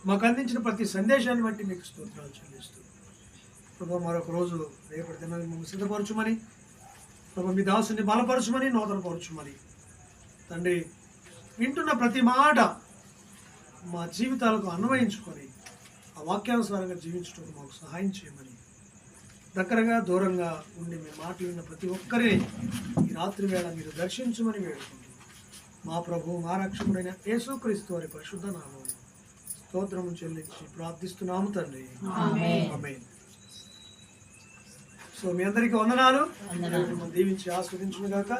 మాకు అందించిన ప్రతి సందేశాన్ని బట్టి మీకు స్తోత్రాలు చెల్లిస్తూ ప్రభా మరొక రోజు రేపటి దినాన్ని మమ్మల్ని సిద్ధపరచుమని, ప్రభా మీ దాసుని బలపరచుమని, నూతనపరచుమని తండ్రి. వింటున్న ప్రతి మాట మా జీవితాలకు అన్వయించుకొని ఆ వాక్యానుసారంగా జీవించడం మాకు సహాయం చేయమని దగ్గరగా దూరంగా ఉండి మీ మాటలు విన్న ప్రతి ఒక్కరిని ఈ రాత్రి వేళ మీరు దర్శించమని వేడుకుంటున్నాం. మా ప్రభు మా రక్షకుడైన యేసుక్రీస్తు వారి పరిశుద్ధ నామం స్తోత్రము చెల్లించి ప్రార్థిస్తున్నాము తండ్రి. ఆమేన్. సో మీ అందరికీ వందనాలు. మిమ్మల్ని దీవించి ఆస్వాదించును గాక.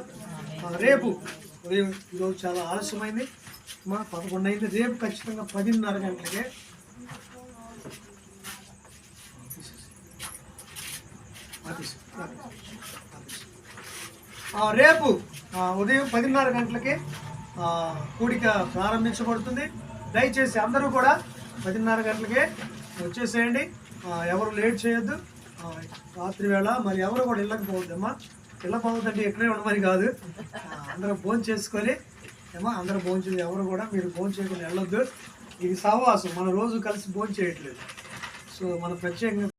రేపు ఉదయం ఈరోజు చాలా ఆలస్యమైంది, మా 11 అయింది. రేపు ఖచ్చితంగా 10:30 గంటలకే రేపు ఉదయం 10:30 గంటలకే కూడిక ప్రారంభించబడుతుంది. దయచేసి అందరూ కూడా 10:30 గంటలకే వచ్చేసేయండి. ఎవరు లేట్ చేయొద్దు. రాత్రి వేళ మరి ఎవరు కూడా ఇళ్ళకి పోవద్దమ్మా. ఇళ్ళ పోవద్దంటే ఎక్కడే ఉండమని కాదు. అందరూ భోజనం చేసుకొని ఏమో అందరూ భోజనం చేసి ఎవరు కూడా మీరు భోజనం చేయకుండా వెళ్ళొద్దు. ఇది సహవాసం, మన రోజు కలిసి భోజనం చేయట్లేదు. సో మన ప్రత్యేకంగా